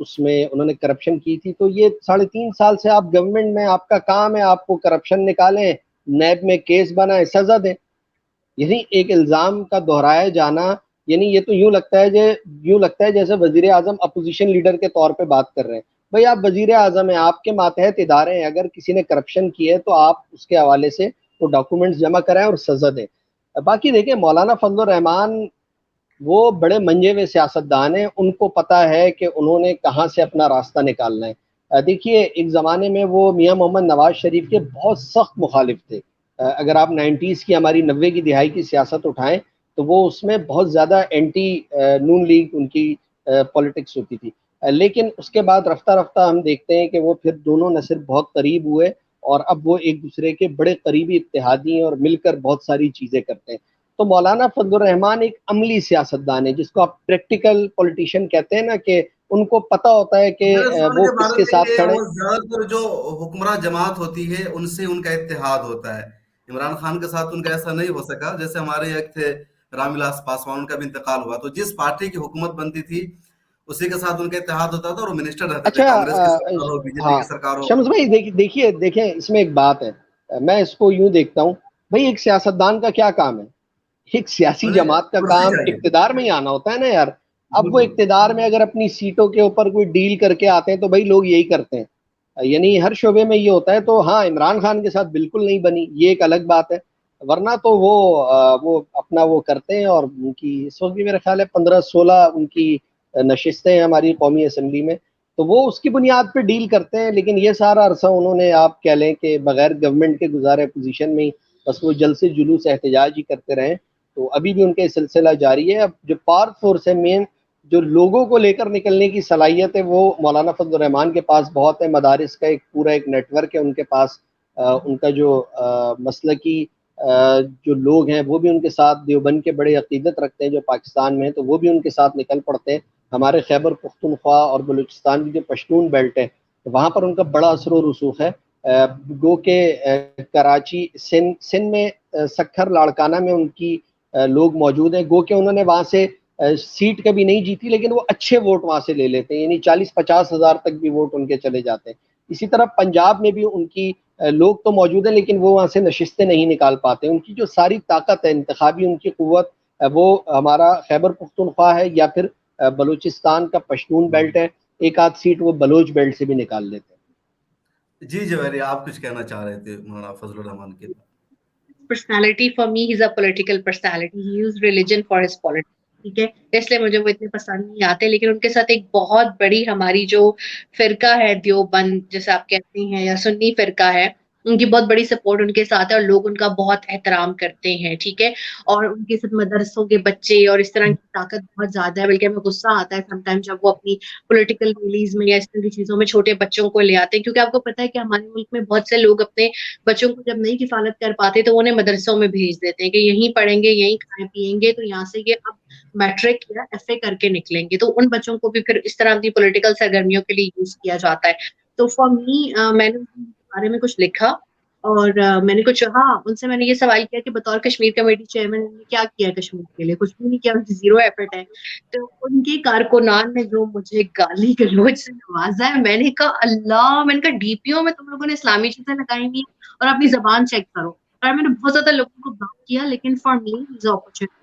اس میں انہوں نے کرپشن کی تھی, تو یہ 3.5 سال سے آپ گورنمنٹ میں, آپ کا کام ہے آپ کو کرپشن نکالیں, نیب میں کیس بنائیں, سزا دیں. یعنی ایک الزام کا دہرایا جانا, یعنی یہ تو یوں لگتا ہے جیسے وزیر اعظم اپوزیشن لیڈر کے طور پہ بات کر رہے ہیں. بھائی آپ وزیر اعظم ہیں, آپ کے ماتحت ادارے ہیں, اگر کسی نے کرپشن کی ہے تو آپ اس کے حوالے سے وہ ڈاکومنٹس جمع کرائیں اور سزا دیں. باقی دیکھیں مولانا فضل الرحمان وہ بڑے منجے ہوئے سیاستدان ہیں, ان کو پتہ ہے کہ انہوں نے کہاں سے اپنا راستہ نکالنا ہے. دیکھیے ایک زمانے میں وہ میاں محمد نواز شریف کے بہت سخت مخالف تھے. اگر آپ 90s کی, ہماری 90 کی دہائی کی سیاست اٹھائیں تو وہ اس میں بہت زیادہ اینٹی نون لیگ ان کی پولیٹکس ہوتی تھی. لیکن اس کے بعد رفتہ رفتہ ہم دیکھتے ہیں کہ وہ پھر دونوں نہ صرف بہت قریب ہوئے اور اب وہ ایک دوسرے کے بڑے قریبی اتحادی ہیں اور مل کر بہت ساری چیزیں کرتے ہیں. تو مولانا فضل الرحمان ایک عملی سیاستدان ہے, جس کو آپ پریکٹیکل پولیٹیشین کہتے ہیں نا, کہ ان کو پتہ ہوتا ہے کہ میرے سوال وہ کے کس بارے کے میں ساتھ کہ کھڑے. وہ زیادہ تر جو حکمراں جماعت ہوتی ہے ان سے ان کا اتحاد ہوتا ہے. عمران خان کے ساتھ ان کا ایسا نہیں ہو سکا. جیسے ہمارے ایک تھے رام ولاس پاسوان, ان کا بھی انتقال ہوا, تو جس پارٹی کی حکومت بنتی تھی اسی کے ساتھ ان کا اتحاد ہوتا تھا اور وہ منسٹر رہتے تھے, کانگریس کی سرکار ہو, بی جے پی ہاں کی سرکار ہو. شمس بھائی دیکھیں اس میں ایک بات ہے, میں اس کو یوں دیکھتا ہوں بھائی, ایک سیاستدان کا کیا کام ہے؟ ایک سیاسی انہیں جماعت کا کرسی کام چاہیے. اقتدار میں ہی آنا ہوتا ہے نا یار. اب وہ بالکل. اقتدار میں اگر اپنی سیٹوں کے اوپر کوئی ڈیل کر کے آتے ہیں تو بھائی لوگ یہی کرتے ہیں, یعنی ہر شعبے میں یہ ہوتا ہے. تو ہاں عمران خان کے ساتھ بالکل نہیں بنی, یہ ایک الگ بات ہے, ورنہ تو وہ اپنا وہ کرتے ہیں. اور ان کی اس وقت بھی میرا خیال ہے 15-16 ان کی نشستیں ہیں ہماری قومی اسمبلی میں, تو وہ اس کی بنیاد پہ ڈیل کرتے ہیں. لیکن یہ سارا عرصہ انہوں نے, آپ کہہ لیں کہ بغیر گورنمنٹ کے گزارے پوزیشن میں ہی بس وہ جلد سے جلوس احتجاج ہی کرتے رہے. تو ابھی بھی ان کے سلسلہ جاری ہے. اب جو پار فورس ہے مین, جو لوگوں کو لے کر نکلنے کی صلاحیت ہے, وہ مولانا فضل الرحمان کے پاس بہت ہے. مدارس کا ایک پورا ایک نیٹ ورک ہے ان کے پاس. ان کا جو مسلکی جو لوگ ہیں وہ بھی ان کے ساتھ, دیوبند کے بڑے عقیدت رکھتے ہیں جو پاکستان میں ہیں, تو وہ بھی ان کے ساتھ نکل پڑتے ہیں. ہمارے خیبر پختونخوا اور بلوچستان کی جو پشتون بیلٹ ہے وہاں پر ان کا بڑا اثر و رسوخ ہے. گو کہ کراچی, سندھ میں سکھر لاڑکانہ میں ان کی لوگ موجود ہیں. گو کہ انہوں نے وہاں سے سیٹ کبھی نہیں جیتی, لیکن وہ اچھے ووٹ وہاں سے لے لیتے ہیں, یعنی 40-50 ہزار تک بھی ووٹ ان کے چلے جاتے ہیں. اسی طرح پنجاب میں بھی ان کی لوگ تو موجود ہیں لیکن وہ وہاں سے نشستیں نہیں نکال پاتے. ان کی جو ساری طاقت ہے انتخابی, ان کی قوت, وہ ہمارا خیبر پختونخوا ہے یا پھر بلوچستان کا پشتون بیلٹ ہے. ایک آدھ سیٹ وہ بلوچ بیلٹ سے بھی نکال لیتے ہیں. جی جوہری, آپ کچھ کہنا چاہ رہے تھے مولانا فضل الرحمان کے. personality for me, he's a political personality, he used religion for his politics. ٹھیک ہے, اس لیے مجھے وہ اتنے پسند نہیں آتے. لیکن ان کے ساتھ ایک بہت بڑی ہماری جو فرقہ ہے دیوبند جیسے آپ کہتے ہیں, یا سنی فرقہ ہے, ان کی بہت بڑی سپورٹ ان کے ساتھ ہے اور لوگ ان کا بہت احترام کرتے ہیں. ٹھیک ہے, اور ان کے ساتھ مدرسوں کے بچے اور اس طرح کی طاقت بہت زیادہ ہے. بلکہ ہمیں غصہ آتا ہے سم ٹائم جب وہ اپنی پولیٹیکل ریلیز میں یا اس طرح کی چیزوں میں چھوٹے بچوں کو لے آتے ہیں, کیونکہ آپ کو پتا ہے کہ ہمارے ملک میں بہت سے لوگ اپنے بچوں کو جب نہیں کفالت کر پاتے تو انہیں مدرسوں میں بھیج دیتے ہیں کہ یہیں پڑھیں گے, یہیں کھائیں پیئیں گے, تو یہاں سے یہ اب میٹرک یا ایف اے کر کے نکلیں گے. تو ان بچوں کو بھی پھر اس طرح کی پولیٹیکل سرگرمیوں کے لیے یوز کیا جاتا ہے. تو فار می, میں نے ان کے بارے میں کچھ لکھا اور میں نے کچھ, ہاں ان سے میں نے یہ سوال کیا کہ بطور کشمیر کمیٹی چیئرمین نے کیا کیا کشمیر کے لیے. کچھ بھی نہیں کیا, ان کی زیرو ایفرٹ ہے. تو ان کے کارکنان نے جو مجھے گالی گلوچ سے نوازا ہے, میں نے کہا اللہ, میں نے کہا ڈی پی او میں تم لوگوں نے اسلامی چیزیں لگائی ہوئی اور اپنی زبان چیک کرو. اور میں نے بہت زیادہ لوگوں کو بلاک کیا, لیکن for me is opportunity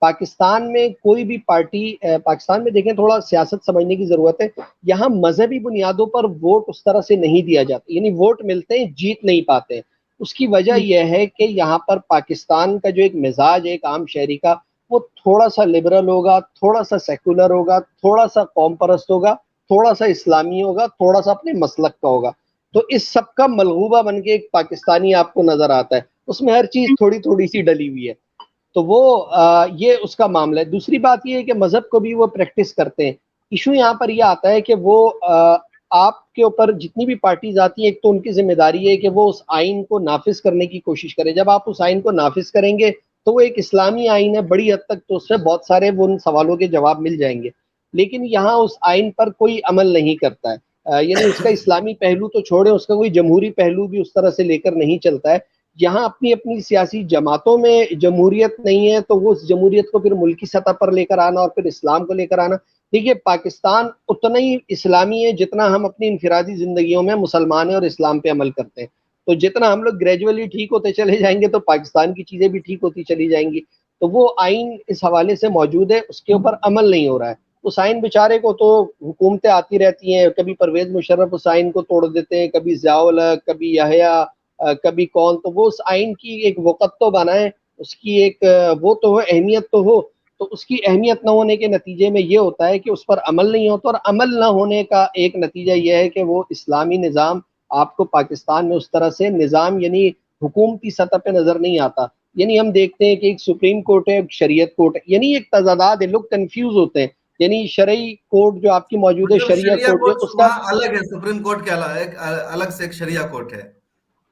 Pakistan میں کوئی بھی پارٹی پاکستان میں دیکھیں تھوڑا سیاست سمجھنے کی ضرورت ہے. یہاں مذہبی بنیادوں پر ووٹ اس طرح سے نہیں دیا جاتا, یعنی ووٹ ملتے ہیں جیت نہیں پاتے. اس کی وجہ یہ ہے کہ یہاں پر پاکستان کا جو ایک مزاج ہے ایک عام شہری کا, وہ تھوڑا سا لبرل ہوگا, تھوڑا سا سیکولر ہوگا, تھوڑا سا قوم پرست ہوگا, تھوڑا سا اسلامی ہوگا, تھوڑا سا اپنے مسلک کا ہوگا. تو اس سب کا ملغوبہ بن کے ایک پاکستانی آپ کو نظر آتا ہے, اس میں ہر چیز تھوڑی تھوڑی سی ڈلی ہوئی ہے. تو وہ یہ اس کا معاملہ ہے. دوسری بات یہ ہے کہ مذہب کو بھی وہ پریکٹس کرتے ہیں. ایشو یہاں پر یہ آتا ہے کہ وہ آپ کے اوپر جتنی بھی پارٹیز آتی ہیں, ایک تو ان کی ذمہ داری ہے کہ وہ اس آئین کو نافذ کرنے کی کوشش کریں. جب آپ اس آئین کو نافذ کریں گے تو وہ ایک اسلامی آئین ہے بڑی حد تک, تو اس سے بہت سارے وہ ان سوالوں کے جواب مل جائیں گے. لیکن یہاں اس آئین پر کوئی عمل نہیں کرتا ہے, یعنی اس کا اسلامی پہلو تو چھوڑیں, اس کا کوئی جمہوری پہلو بھی اس طرح سے لے کر نہیں چلتا ہے. یہاں اپنی اپنی سیاسی جماعتوں میں جمہوریت نہیں ہے, تو وہ اس جمہوریت کو پھر ملکی سطح پر لے کر آنا اور پھر اسلام کو لے کر آنا. دیکھیے پاکستان اتنا ہی اسلامی ہے جتنا ہم اپنی انفرادی زندگیوں میں مسلمان ہیں اور اسلام پہ عمل کرتے ہیں. تو جتنا ہم لوگ گریجولی ٹھیک ہوتے چلے جائیں گے تو پاکستان کی چیزیں بھی ٹھیک ہوتی چلی جائیں گی. تو وہ آئین اس حوالے سے موجود ہے, اس کے اوپر عمل نہیں ہو رہا ہے. اس آئین بیچارے کو تو حکومتیں آتی رہتی ہیں, کبھی پرویز مشرف اس آئین کو توڑ دیتے ہیں, کبھی ضیاء الحق, کبھی یحییٰ, کبھی کون. تو وہ اس آئین کی ایک وقت تو بنائیں, اس کی ایک وہ تو ہو, اہمیت تو ہو. تو اس کی اہمیت نہ ہونے کے نتیجے میں یہ ہوتا ہے کہ اس پر عمل نہیں ہوتا, اور عمل نہ ہونے کا ایک نتیجہ یہ ہے کہ وہ اسلامی نظام آپ کو پاکستان میں اس طرح سے نظام یعنی حکومتی سطح پہ نظر نہیں آتا. یعنی ہم دیکھتے ہیں کہ ایک سپریم کورٹ ہے, ایک شریعت کورٹ ہے, یعنی ایک تضادات ہے, لوگ کنفیوز ہوتے ہیں. یعنی شرعی کورٹ جو آپ کی موجود ہے, مطلب شریعہ شریعہ کورٹ جو کورٹ اس کا وہاں الگ ہے, سپریم کورٹ کے الگ سے ایک شریعہ کورٹ ہے.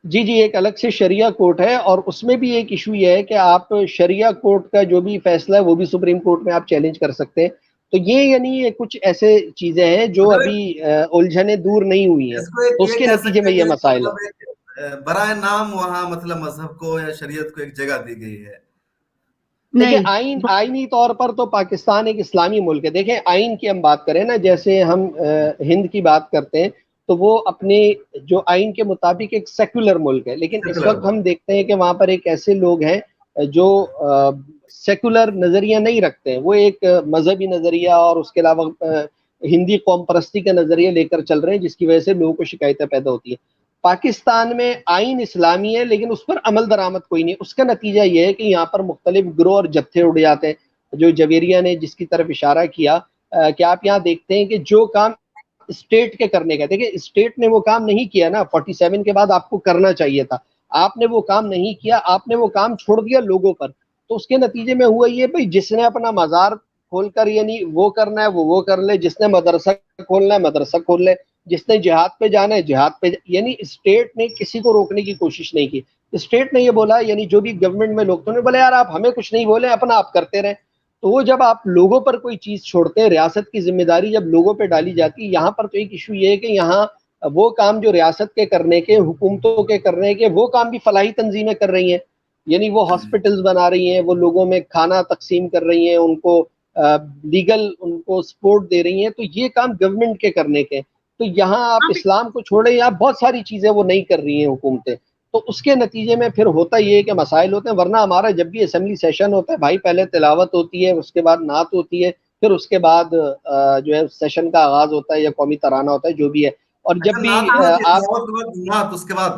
جی ایک الگ سے شریعہ کورٹ ہے, اور اس میں بھی ایک ایشو یہ ہے کہ آپ شریعہ کورٹ کا جو بھی فیصلہ ہے وہ بھی سپریم کورٹ میں آپ چیلنج کر سکتے ہیں. تو یہ یعنی کچھ ایسے چیزیں ہیں جو مطلب ابھی الجھنیں دور نہیں ہوئی ہیں, اس کو ایک تو اس یہ کے کہہ نتیجے سکتے میں ہیں یہ کہ مسائل ہے. مطلب ایک برائے نام وہاں مطلب مذہب کو یا شریعت کو ایک جگہ دی گئی ہے. دیکھیں نہیں. آئینی طور پر تو پاکستان ایک اسلامی ملک ہے. دیکھیں آئین کی ہم بات کریں نا, جیسے ہم ہند کی بات کرتے ہیں تو وہ اپنے جو آئین کے مطابق ایک سیکولر ملک ہے, لیکن اس سیکولر وقت ہم دیکھتے ہیں کہ وہاں پر ایک ایسے لوگ ہیں جو سیکولر نظریہ نہیں رکھتے ہیں, وہ ایک مذہبی نظریہ اور اس کے علاوہ ہندی قوم پرستی کا نظریہ لے کر چل رہے ہیں, جس کی وجہ سے لوگوں کو شکایتیں پیدا ہوتی ہیں. پاکستان میں آئین اسلامی ہے لیکن اس پر عمل درآمد کوئی نہیں. اس کا نتیجہ یہ ہے کہ یہاں پر مختلف گروہ اور جتھے اڑ جاتے ہیں. جو جویریہ نے جس کی طرف اشارہ کیا کہ آپ یہاں دیکھتے ہیں کہ جو کام اسٹیٹ کے کرنے کا, دیکھیں اسٹیٹ نے وہ کام نہیں کیا نا, 47 کے بعد آپ کو کرنا چاہیے تھا, آپ نے وہ کام نہیں کیا, آپ نے وہ کام چھوڑ دیا لوگوں پر. تو اس کے نتیجے میں ہوا یہ, بھائی جس نے اپنا مزار کھول کر یعنی وہ کرنا ہے وہ کر لے, جس نے مدرسہ کھولنا ہے مدرسہ کھول لے, جس نے جہاد پہ جانا ہے جہاد پہ. یعنی اسٹیٹ نے کسی کو روکنے کی کوشش نہیں کی. اسٹیٹ نے یہ بولا, یعنی جو بھی گورنمنٹ میں لوگ تو نے بولے یار آپ ہمیں کچھ نہیں بولے, اپنا آپ کرتے رہیں. تو وہ جب آپ لوگوں پر کوئی چیز چھوڑتے ہیں, ریاست کی ذمہ داری جب لوگوں پہ ڈالی جاتی ہے, یہاں پر تو ایک ایشو یہ ہے کہ یہاں وہ کام جو ریاست کے کرنے کے, حکومتوں کے کرنے کے, وہ کام بھی فلاحی تنظیمیں کر رہی ہیں. یعنی وہ ہاسپٹلز بنا رہی ہیں, وہ لوگوں میں کھانا تقسیم کر رہی ہیں, ان کو لیگل ان کو سپورٹ دے رہی ہیں. تو یہ کام گورنمنٹ کے کرنے کے. تو یہاں آپ اسلام کو چھوڑیں, یہاں بہت ساری چیزیں وہ نہیں کر رہی ہیں حکومتیں. تو اس کے نتیجے میں پھر ہوتا یہ ہے کہ مسائل ہوتے ہیں. ورنہ ہمارا جب بھی اسمبلی سیشن ہوتا ہے بھائی, پہلے تلاوت ہوتی ہے, اس کے بعد نعت ہوتی ہے, پھر اس کے بعد جو ہے سیشن کا آغاز ہوتا ہے یا قومی ترانہ ہوتا ہے جو بھی ہے. اور جب بھی آپ اس کے بعد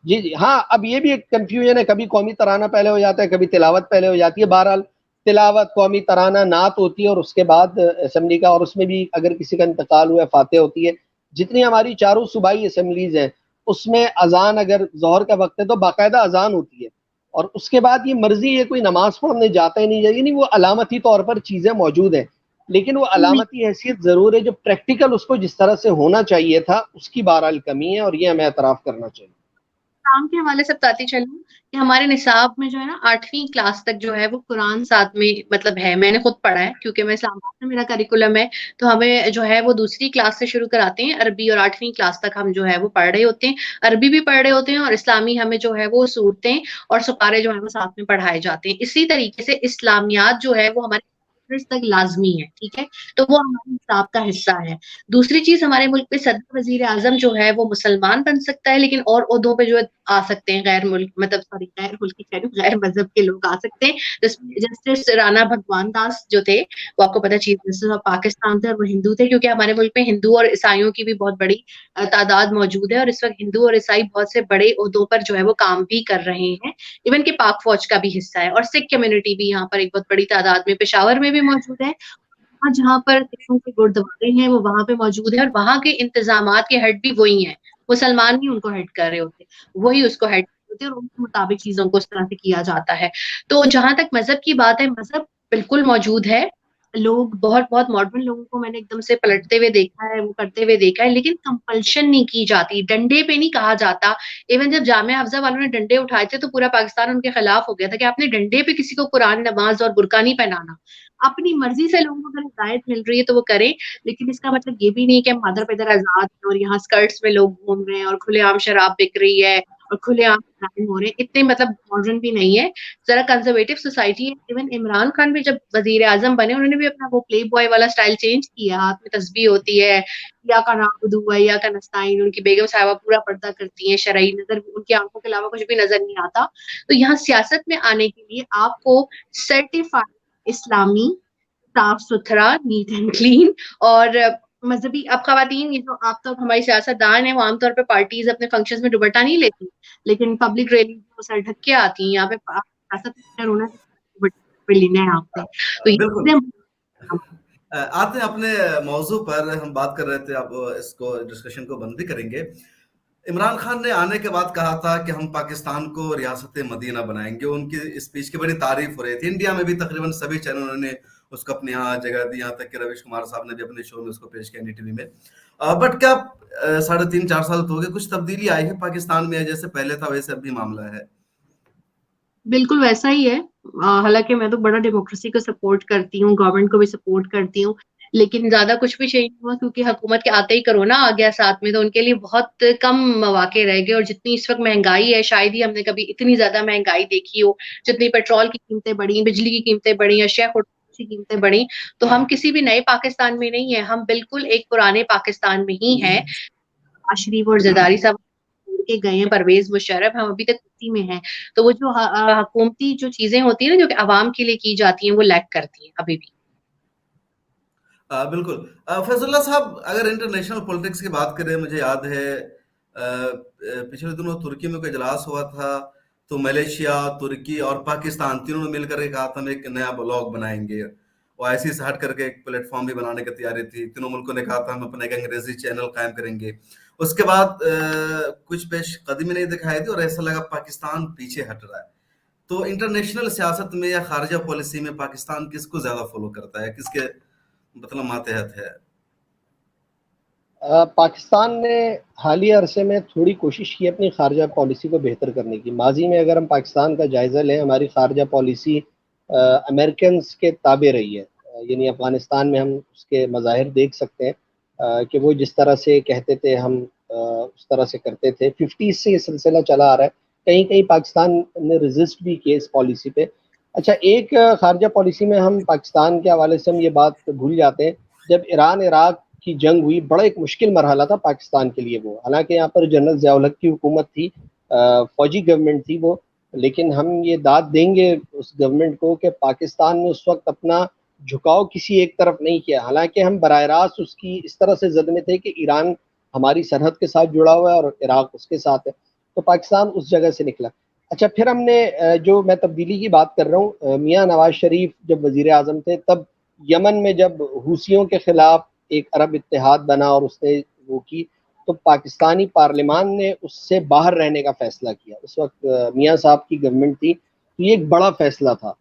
جی ہاں, اب یہ بھی ایک کنفیوژن ہے, کبھی قومی ترانہ پہلے ہو جاتا ہے, کبھی تلاوت پہلے ہو جاتی ہے. بہرحال تلاوت, قومی ترانہ, نعت ہوتی ہے, اور اس کے بعد اسمبلی کا, اور اس میں بھی اگر کسی کا انتقال ہوا ہے فاتحہ ہوتی ہے. جتنی ہماری چاروں صوبائی اسمبلیز ہیں اس میں اذان, اگر ظہر کا وقت ہے تو باقاعدہ اذان ہوتی ہے, اور اس کے بعد یہ مرضی ہے کوئی نماز پڑھنے جاتا ہی نہیں جائے. نہیں, وہ علامتی طور پر چیزیں موجود ہیں, لیکن وہ علامتی حیثیت ضرور ہے. جو پریکٹیکل اس کو جس طرح سے ہونا چاہیے تھا اس کی بہرحال کمی ہے, اور یہ ہمیں اعتراف کرنا چاہیے. اسلام کے حوالے سے بتاتی چلوں کہ ہمارے نصاب میں جو ہے نا 8ویں کلاس تک جو ہے وہ قرآن ساتھ میں مطلب ہے. میں نے خود پڑھا ہے کیونکہ میں اسلام آباد میں میرا کریکولم ہے, تو ہمیں جو ہے وہ دوسری کلاس سے شروع کراتے ہیں عربی, اور 8ویں کلاس تک ہم جو ہے وہ پڑھ رہے ہوتے ہیں, عربی بھی پڑھ رہے ہوتے ہیں, اور اسلامی ہمیں جو ہے وہ صورتیں اور سپارے جو ہے وہ ساتھ میں پڑھائے جاتے ہیں. اسی طریقے سے اسلامیات جو ہے وہ ہمارے تک لازمی ہے, ٹھیک ہے, تو وہ ہمارے نصاب کا حصہ ہے. دوسری چیز, ہمارے ملک میں صدر وزیر اعظم جو ہے وہ مسلمان بن سکتا ہے, لیکن اور عہدوں پہ جو ہے آ سکتے ہیں, غیر ملک مطلب سوری غیر ملکی کہہ رہی ہوں, غیر مذہب کے لوگ آ سکتے ہیں. جسٹس رانا بھگوان داس جو تھے وہ آپ کو پتا چیف جسٹس آف پاکستان تھے, اور وہ ہندو تھے, کیونکہ ہمارے ملک میں ہندو اور عیسائیوں کی بھی بہت بڑی تعداد موجود ہے, اور اس وقت ہندو اور عیسائی بہت سے بڑے عہدوں پر جو ہے وہ کام بھی کر رہے ہیں, ایون کہ پاک فوج کا بھی حصہ ہے, اور سکھ کمیونٹی بھی یہاں پر ایک بہت بڑی تعداد میں پشاور میں بھی موجود ہے. جہاں پر سکھوں کے گردوارے ہیں وہ وہاں پہ موجود ہے, اور وہاں کے انتظامات کے ہیڈ بھی وہی ہیں, مسلمان ہی ان کو ہیڈ کر رہے ہوتے, وہی اس کو ہیڈ ہوتے, اور ان کے مطابق چیزوں کو اس طرح سے کیا جاتا ہے. تو جہاں تک مذہب کی بات ہے, مذہب بالکل موجود ہے. لوگ بہت بہت ماڈرن لوگوں کو میں نے ایک دم سے پلٹتے ہوئے دیکھا ہے, وہ کرتے ہوئے دیکھا ہے, لیکن کمپلشن نہیں کی جاتی, ڈنڈے پہ نہیں کہا جاتا. ایون جب جامعہ افضہ والوں نے ڈنڈے اٹھائے تھے تو پورا پاکستان ان کے خلاف ہو گیا تھا کہ آپ نے ڈنڈے پہ کسی کو قرآن, نماز اور برقع نہیں پہنانا. اپنی مرضی سے لوگوں کو اگر ہدایت مل رہی ہے تو وہ کریں, لیکن اس کا مطلب یہ بھی نہیں کہ مادر پیدر آزاد ہیں اور یہاں اسکرٹس میں لوگ گھوم رہے ہیں اور کھلے عام شراب بک رہی ہے اور کھلے عام کرائم ہو رہے ہیں. اتنے مطلب ماڈرن بھی نہیں ہے, ذرا کنزرویٹو سوسائٹی ہے. ایون عمران خان بھی جب وزیر اعظم بنے انہوں نے بھی اپنا وہ پلے بوائے والا اسٹائل چینج کیا, ہاتھ میں تسبیح ہوتی ہے, یا کا نعبدو ہے یا کا نستعین, ان کی بیگم صاحبہ پورا پردہ کرتی ہیں, شرعی نظر ان کی آنکھوں کے علاوہ کچھ بھی نظر نہیں آتا. تو یہاں سیاست میں آنے کے لیے آپ کو سرٹیفائڈ اسلامی, صاف ستھرا, نیٹ اینڈ کلین اور مذہبی. اب خواتین یہ جو آپ تو ہماری سیاست دان ہیں, وہ عام طور پہ پارٹیز اپنے فنکشنز میں دوپٹہ نہیں لیتی, لیکن پبلک ریلی میں سر ڈھک کے آتی ہیں. یہاں پہ سیاست ہونا دوپٹہ لینا ہے آپ سے. تو بالکل. یہ آتے ہیں اپنے موضوع پر, ہم بات کر رہے تھے, اب اس کو ڈسکشن کو بند بھی کریں گے. عمران خان نے آنے کے بعد کہا تھا کہ ہم پاکستان کو ریاست مدینہ بنائیں گے. ان کی اسپیچ کی بڑی تعریف ہو رہی تھی. انڈیا میں بھی تقریباً سبھی چینلوں نے اس کو اپنے یہاں جگہ دی, یہاں تک کہ رویش کمار صاحب نے بھی اپنے شو میں اس کو پیش کیا, NDTV میں. بٹ کیا 3.5-4 سال تو ہو گئے, کچھ تبدیلی آئی ہے پاکستان میں, جیسے پہلے تھا ویسے اب بھی معاملہ ہے؟ بالکل ویسا ہی ہے. حالانکہ میں تو بڑا ڈیموکریسی کو سپورٹ کرتی ہوں, گورنمنٹ کو بھی سپورٹ کرتی ہوں, لیکن زیادہ کچھ بھی چینج ہوا کیونکہ حکومت کے آتے ہی کرونا آ گیا ساتھ میں, تو ان کے لیے بہت کم مواقع رہ گئے. اور جتنی اس وقت مہنگائی ہے, شاید ہی ہم نے کبھی اتنی زیادہ مہنگائی دیکھی ہو. جتنی پیٹرول کی قیمتیں بڑھی, بجلی کی قیمتیں بڑھی, اشیاء کی قیمتیں بڑھی, تو ہم کسی بھی نئے پاکستان میں نہیں ہیں, ہم بالکل ایک پرانے پاکستان میں ہی ہیں. شریف اور زرداری صاحب کے گئے ہیں, پرویز مشرف, ہم ابھی تک اسی میں ہیں. تو وہ جو حکومتی جو چیزیں ہوتی ہیں نا, جو کہ عوام کے لیے کی جاتی ہیں, وہ لیک کرتی ہیں ابھی بھی. بالکل. فیض اللہ صاحب, اگر انٹرنیشنل پولیٹکس کی بات کریں, مجھے یاد ہے پچھلے دنوں ترکی میں کوئی اجلاس ہوا تھا, تو ملیشیا, ترکی اور پاکستان تینوں نے مل کر کہا تھا ہم ایک نیا بلاک بنائیں گے. وہ ایسی سے ہٹ کر کے ایک پلیٹ فارم بھی بنانے کی تیاری تھی. تینوں ملکوں نے کہا تھا ہم اپنا ایک انگریزی چینل قائم کریں گے. اس کے بعد کچھ پیش قدمی نہیں دکھائی دی اور ایسا لگا پاکستان پیچھے ہٹ رہا ہے. تو انٹرنیشنل سیاست میں یا خارجہ پالیسی میں پاکستان کس کو زیادہ فالو کرتا ہے, کس کے مطلب ماتحت ہے؟ پاکستان نے حالیہ عرصے میں تھوڑی کوشش کی اپنی خارجہ پالیسی کو بہتر کرنے کی. ماضی میں اگر ہم پاکستان کا جائزہ لیں, ہماری خارجہ پالیسی امریکنز کے تابع رہی ہے. یعنی افغانستان میں ہم اس کے مظاہر دیکھ سکتے ہیں کہ وہ جس طرح سے کہتے تھے ہم اس طرح سے کرتے تھے. 50s سے یہ سلسلہ چلا آ رہا ہے. کہیں کہیں پاکستان نے ریزسٹ بھی کیے اس پالیسی پہ. اچھا, ایک خارجہ پالیسی میں ہم پاکستان کے حوالے سے ہم یہ بات بھول جاتے ہیں, جب ایران عراق کی جنگ ہوئی, بڑا ایک مشکل مرحلہ تھا پاکستان کے لیے وہ. حالانکہ یہاں پر جنرل ضیاء الحق کی حکومت تھی, فوجی گورنمنٹ تھی وہ, لیکن ہم یہ داد دیں گے اس گورنمنٹ کو کہ پاکستان نے اس وقت اپنا جھکاؤ کسی ایک طرف نہیں کیا. حالانکہ ہم براہ راست اس کی اس طرح سے زد میں تھے کہ ایران ہماری سرحد کے ساتھ جڑا ہوا ہے اور عراق اس کے ساتھ ہے, تو پاکستان اس جگہ سے نکلا. اچھا, پھر ہم نے جو میں تبدیلی کی بات کر رہا ہوں, میاں نواز شریف جب وزیر اعظم تھے, تب یمن میں جب حوثیوں کے خلاف ایک عرب اتحاد بنا اور اس نے وہ کی, تو پاکستانی پارلیمان نے اس سے باہر رہنے کا فیصلہ کیا. اس وقت میاں صاحب کی گورنمنٹ تھی, تو یہ ایک بڑا فیصلہ تھا,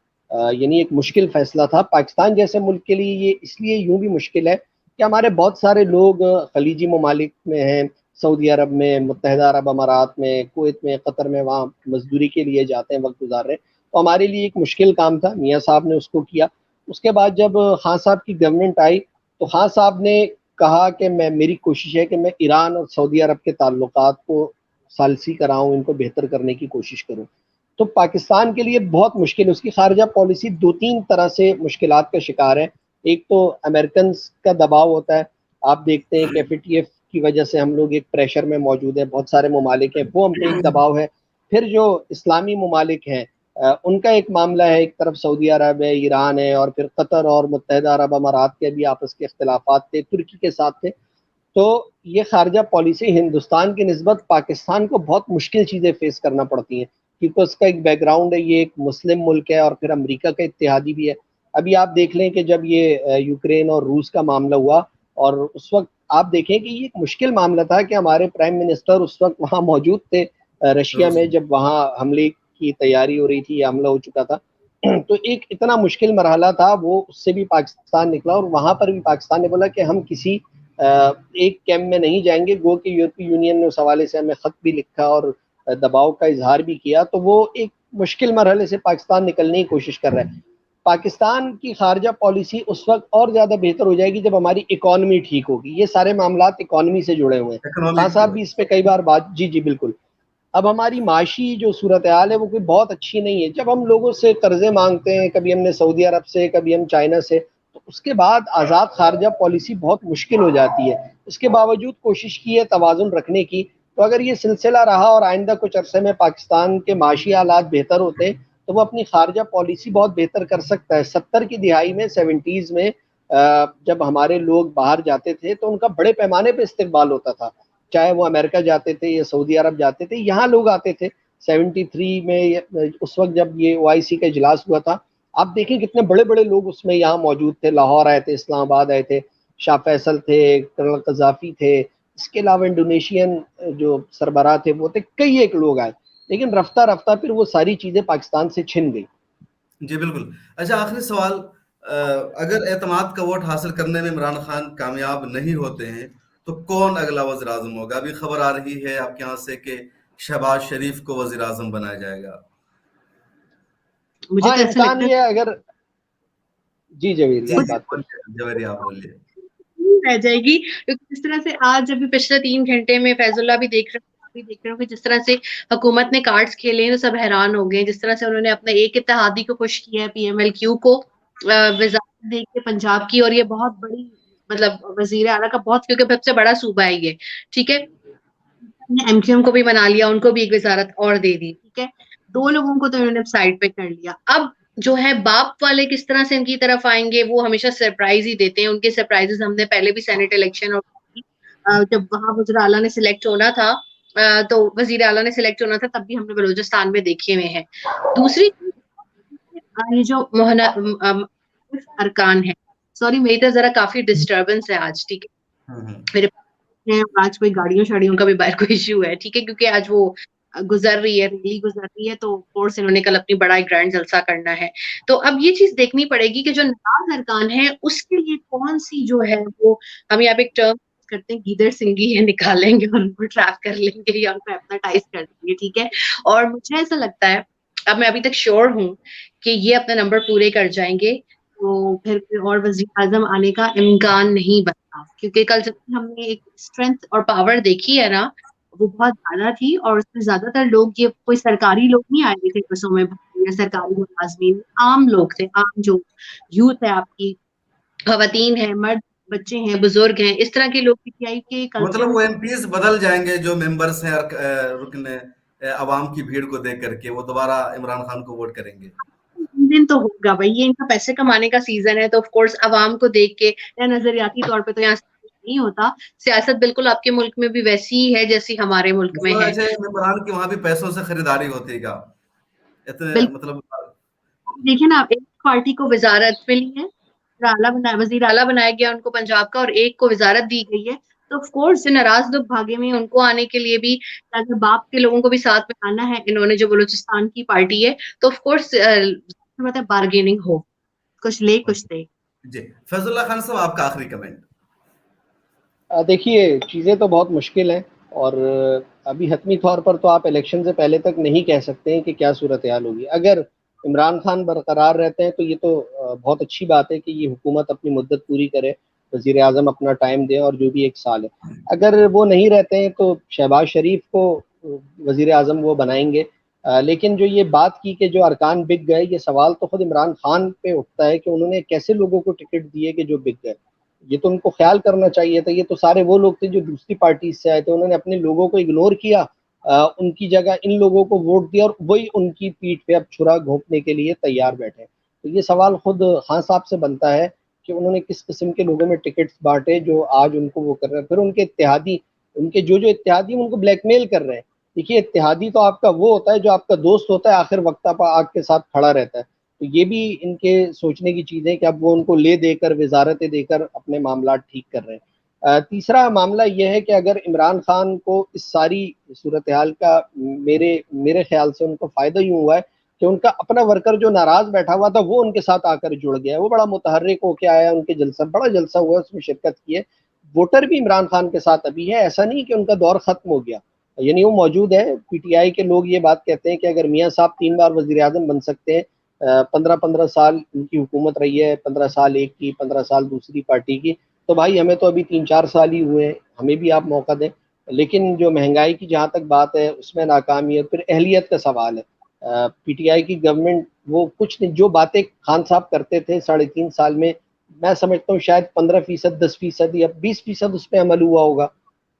یعنی ایک مشکل فیصلہ تھا. پاکستان جیسے ملک کے لیے یہ اس لیے یوں بھی مشکل ہے کہ ہمارے بہت سارے لوگ خلیجی ممالک میں ہیں, سعودی عرب میں, متحدہ عرب امارات میں, کویت میں, قطر میں, وہاں مزدوری کے لیے جاتے ہیں, وقت گزار رہے ہیں. تو ہمارے لیے ایک مشکل کام تھا, میاں صاحب نے اس کو کیا. اس کے بعد جب خان صاحب کی گورنمنٹ آئی, تو خان صاحب نے کہا کہ میری کوشش ہے کہ میں ایران اور سعودی عرب کے تعلقات کو ثالثی کراؤں, ان کو بہتر کرنے کی کوشش کروں. تو پاکستان کے لیے بہت مشکل, اس کی خارجہ پالیسی 2-3 طرح سے مشکلات کا شکار ہے. ایک تو امریکنز کا دباؤ ہوتا ہے, آپ دیکھتے ہیں کہ FATF کی وجہ سے ہم لوگ ایک پریشر میں موجود ہیں, بہت سارے ممالک ہیں, وہ ہم پہ ایک دباؤ ہے. پھر جو اسلامی ممالک ہیں ان کا ایک معاملہ ہے، ایک طرف سعودی عرب ہے، ایران ہے، اور پھر قطر اور متحدہ عرب امارات کے بھی آپس کے اختلافات تھے، ترکی کے ساتھ تھے. تو یہ خارجہ پالیسی ہندوستان کی نسبت پاکستان کو بہت مشکل چیزیں فیس کرنا پڑتی ہیں، کیونکہ اس کا ایک بیک گراؤنڈ ہے، یہ ایک مسلم ملک ہے اور پھر امریکہ کا اتحادی بھی ہے. ابھی آپ دیکھ لیں کہ جب یہ یوکرین اور روس کا معاملہ ہوا، اور اس وقت آپ دیکھیں کہ یہ ایک مشکل معاملہ تھا کہ ہمارے پرائم منسٹر اس وقت وہاں موجود تھے رشیا میں، جب وہاں حملے کی تیاری ہو رہی تھی یا حملہ ہو چکا تھا. تو ایک اتنا مشکل مرحلہ تھا، وہ اس سے بھی پاکستان نکلا، اور وہاں پر بھی پاکستان نے بولا کہ ہم کسی ایک کیمپ میں نہیں جائیں گے. گو کہ یورپی یونین نے اس حوالے سے ہمیں خط بھی لکھا اور دباؤ کا اظہار بھی کیا. تو وہ ایک مشکل مرحلے سے پاکستان نکلنے کی کوشش کر رہا ہے. پاکستان کی خارجہ پالیسی اس وقت اور زیادہ بہتر ہو جائے گی جب ہماری اکانومی ٹھیک ہوگی. یہ سارے معاملات اکانومی سے جڑے ہوئے ہیں. خان صاحب بھی اس پہ کئی بار بات. جی بالکل. اب ہماری معاشی جو صورتحال ہے وہ کوئی بہت اچھی نہیں ہے. جب ہم لوگوں سے قرضے مانگتے ہیں، کبھی ہم نے سعودی عرب سے، کبھی ہم چائنا سے، تو اس کے بعد آزاد خارجہ پالیسی بہت مشکل ہو جاتی ہے. اس کے باوجود کوشش کی ہے توازن رکھنے کی. تو اگر یہ سلسلہ رہا اور آئندہ کچھ عرصے میں پاکستان کے معاشی حالات بہتر ہوتے ہیں تو وہ اپنی خارجہ پالیسی بہت بہتر کر سکتا ہے. 70 کی دہائی میں، 70s میں جب ہمارے لوگ باہر جاتے تھے تو ان کا بڑے پیمانے پہ استقبال ہوتا تھا، چاہے وہ امریکہ جاتے تھے یا سعودی عرب جاتے تھے. یہاں لوگ آتے تھے 73 میں، اس وقت جب یہ OIC کا اجلاس ہوا تھا. آپ دیکھیں کتنے بڑے بڑے لوگ اس میں یہاں موجود تھے. لاہور آئے تھے، اسلام آباد آئے تھے، شاہ فیصل تھے، کرنل قذافی تھے، اس کے علاوہ انڈونیشین جو سربراہ تھے وہ تھے، کئی ایک لوگ آئے. لیکن رفتہ رفتہ پھر وہ ساری چیزیں پاکستان سے چھن گئی. جی بالکل. اچھا، آخری سوال، اگر اعتماد کا ووٹ حاصل کرنے میں عمران خان کامیاب نہیں ہوتے ہیں تو کون اگلا وزیر اعظم ہوگا؟ ابھی خبر آ رہی ہے آپ کے یہاں سے کہ شہباز شریف کو وزیر اعظم بنایا جائے گا. مجھے تو ایسا امکان لگتا یہ اگر جی جویری آپ بات کریں. جویری آپ بولیے. رہ جائے گی، کیونکہ جس طرح سے آج ابھی پچھلے 3 گھنٹے میں فیض اللہ بھی دیکھ رہے ہوں کہ جس طرح سے حکومت نے کارڈز کھیلے ہیں تو سب حیران ہو گئے. جس طرح سے انہوں نے اپنے ایک اتحادی کو خوش کیا ہے، PMLQ کو وزارت دے کے پنجاب کی، اور یہ بہت بڑی مطلب وزیر اعلیٰ کا بہت، کیونکہ سب سے بڑا صوبہ ہے یہ، ٹھیک ہے. MQM کو بھی بنا لیا، ان کو بھی ایک وزارت اور دے دی، ٹھیک ہے. 2 لوگوں کو تو انہوں نے سائڈ پہ کر لیا. اب جو ہے باپ والے کس طرح سے ان کی طرف آئیں گے، وہ ہمیشہ سرپرائز ہی دیتے ہیں. ان کے سرپرائزز ہم نے پہلے بھی سینٹ الیکشن اور جب وہاں وزیر اعلیٰ نے سلیکٹ ہونا تھا تو وزیر اعلیٰ نے سلیکٹ ہونا تھا تب بھی ہم نے بلوچستان میں دیکھے ہوئے ہیں. دوسری یہ جو ارکان ہے، سوری میری طرف ذرا کافی ڈسٹربنس ہے آج، ٹھیک ہے. میرے آج کوئی گاڑیوں شاڑیوں کا بھی باہر کوئی ایشو ہے، ٹھیک ہے، کیونکہ آج وہ گزر رہی ہے، ریلی گزر رہی ہے، تو کورس انہوں نے کل اپنی بڑا گرینڈ جلسہ کرنا ہے. تو اب یہ چیز دیکھنی پڑے گی کہ جو ناراض ارکان ہے اس کے لیے کون سی جو ہے وہ، ہم یہاں پہ ایک ٹرم کرتے ہیں گیدڑ سنگھی، یہ نکالیں گے اور ان کو ٹریپ کر لیں گے یا ان کو ایپناٹائز کر دیں گے، ٹھیک ہے. اور مجھے ایسا لگتا ہے، اب میں ابھی تک شیور ہوں کہ یہ اپنے نمبر پورے کر جائیں گے، تو پھر اور وزیر اعظم آنے کا امکان نہیں بنتا. کیونکہ کل جب ہم نے ایک اسٹرینتھ اور پاور دیکھی ہے نا، وہ بہت زیادہ تھی. اور اس میں زیادہ تر لوگ، یہ کوئی سرکاری لوگ نہیں آئے ہوئے تھے بسوں میں، سرکاری ملازمین، عام لوگ تھے، عام جو یوتھ ہے، آپ کی خواتین ہیں، مرد، بچے ہیں، بزرگ ہیں، اس طرح کے لوگ PTI کے کلچر. مطلب وہ MPs بدل جائیں گے جو ممبرس ہیں، رکن عوام کی بھیڑ کو دیکھ کر کے وہ دوبارہ عمران خان کو ووٹ کریں گے. دن تو ہوگا بھائی، یہ ان کا پیسے کمانے کا سیزن ہے، تو آف کورس عوام کو دیکھ کے، یا نظریاتی طور پہ تو یہاں نہیں ہوتا. سیاست بالکل آپ کے ملک میں بھی ویسی ہی ہے جیسی ہمارے ملک میں ہے. ایسے ممبران کی وہاں بھی پیسوں سے خریداری ہوتی گا اتنے، مطلب دیکھیں نا، آپ ایک پارٹی کو وزارت ملی ہے، وزیر اعلیٰ بنایا گیا ان کو پنجاب کا، اور ایک کو وزارت دی گئی ہے. تو آف کورس جو ناراض لوگ بھاگے میں ان کو آنے کے لیے بھی، اگر باپ کے لوگوں کو بھی ساتھ میں آنا ہے، انہوں نے جو بلوچستان کی پارٹی ہے، تو آف کورس مطلب بارگیننگ ہو، کچھ لے کچھ دے. جی فیض اللہ خان صاحب، آپ کا آخری کمنٹ. دیکھیے چیزیں تو بہت مشکل ہیں، اور ابھی حتمی طور پر تو آپ الیکشن سے پہلے تک نہیں کہہ سکتے ہیں کہ کیا صورتحال ہوگی. اگر عمران خان برقرار رہتے ہیں تو یہ تو بہت اچھی بات ہے کہ یہ حکومت اپنی مدت پوری کرے، وزیر اعظم اپنا ٹائم دے، اور جو بھی 1 سال ہے. اگر وہ نہیں رہتے ہیں تو شہباز شریف کو وزیر اعظم وہ بنائیں گے. لیکن جو یہ بات کی کہ جو ارکان بک گئے، یہ سوال تو خود عمران خان پہ اٹھتا ہے کہ انہوں نے کیسے لوگوں کو ٹکٹ دیے کہ جو بک گئے. یہ تو ان کو خیال کرنا چاہیے تھا. یہ تو سارے وہ لوگ تھے جو دوسری پارٹی سے آئے تھے، انہوں نے اپنے لوگوں کو اگنور کیا ان کی جگہ ان لوگوں کو ووٹ دیا اور وہی ان کی پیٹھ پہ اب چھرا گھونپنے کے لیے تیار بیٹھے. تو یہ سوال خود خان صاحب سے بنتا ہے کہ انہوں نے کس قسم کے لوگوں میں ٹکٹس بانٹے جو آج ان کو وہ کر رہے ہیں. پھر ان کے اتحادی، ان کے جو اتحادی ان کو بلیک میل کر رہے ہیں. دیکھیے اتحادی تو آپ کا وہ ہوتا ہے جو آپ کا دوست ہوتا ہے، آخر وقت آپ کے ساتھ کھڑا رہتا ہے. تو یہ بھی ان کے سوچنے کی چیز ہے کہ اب وہ ان کو لے دے کر، وزارتیں دے کر اپنے معاملات ٹھیک کر رہے ہیں. تیسرا معاملہ یہ ہے کہ اگر عمران خان کو اس ساری صورتحال کا میرے خیال سے ان کو فائدہ یوں ہوا ہے کہ ان کا اپنا ورکر جو ناراض بیٹھا ہوا تھا وہ ان کے ساتھ آ کر جڑ گیا. وہ بڑا متحرک ہو کے آیا، ان کے بڑا جلسہ ہوا، اس میں شرکت کی ہے. ووٹر بھی عمران خان کے ساتھ ابھی ہے، ایسا نہیں کہ ان کا دور ختم ہو گیا، یعنی وہ موجود ہے. پی ٹی آئی کے لوگ یہ بات کہتے ہیں کہ اگر میاں صاحب 3 بار وزیر اعظم بن سکتے ہیں، 15 سال ان کی حکومت رہی ہے، 15 سال ایک کی، 15 سال دوسری پارٹی کی، تو بھائی ہمیں تو ابھی 3-4 سال ہی ہوئے ہیں، ہمیں بھی آپ موقع دیں. لیکن جو مہنگائی کی جہاں تک بات ہے اس میں ناکامی ہے. پھر اہلیت کا سوال ہے. پی ٹی آئی کی گورنمنٹ وہ کچھ نہیں، جو باتیں خان صاحب کرتے تھے 3.5 سال میں، میں سمجھتا ہوں شاید 15%، 10% یا 20% اس پہ عمل ہوا ہوگا.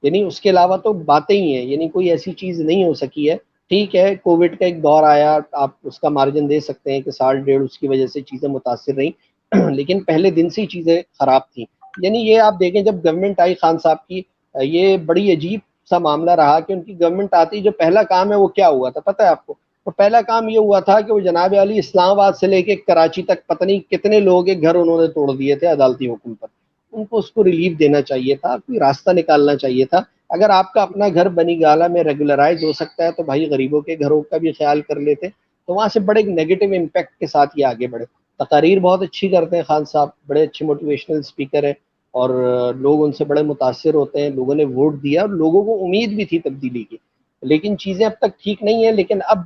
یعنی اس کے علاوہ تو باتیں ہی ہیں، یعنی کوئی ایسی چیز نہیں ہو سکی ہے. ٹھیک ہے کووڈ کا ایک دور آیا، آپ اس کا مارجن دے سکتے ہیں کہ 1.5 اس کی وجہ سے چیزیں متاثر رہیں، لیکن پہلے دن سے ہی چیزیں خراب تھیں. یعنی یہ آپ دیکھیں جب گورنمنٹ آئی خان صاحب کی، یہ بڑی عجیب سا معاملہ رہا کہ ان کی گورنمنٹ آتی جو پہلا کام ہے وہ کیا ہوا تھا پتہ ہے آپ کو؟ تو پہلا کام یہ ہوا تھا کہ وہ جناب علی اسلام آباد سے لے کے کراچی تک پتہ نہیں کتنے لوگوں کے گھر انہوں نے توڑ دیے تھے عدالتی حکم پر. ان کو اس کو ریلیف دینا چاہیے تھا، کوئی راستہ نکالنا چاہیے تھا. اگر آپ کا اپنا گھر بنی گالہ میں ریگولرائز ہو سکتا ہے تو بھائی غریبوں کے گھروں کا بھی خیال کر لیتے. تو وہاں سے بڑے نیگیٹو امپیکٹ کے ساتھ یہ آگے بڑھے. تقاریر بہت اچھی کرتے ہیں خان صاحب، بڑے اچھے موٹیویشنل اسپیکر ہیں اور لوگ ان سے بڑے متاثر ہوتے ہیں. لوگوں نے ووٹ دیا اور لوگوں کو امید بھی تھی تبدیلی کی، لیکن چیزیں اب تک ٹھیک نہیں ہیں. لیکن اب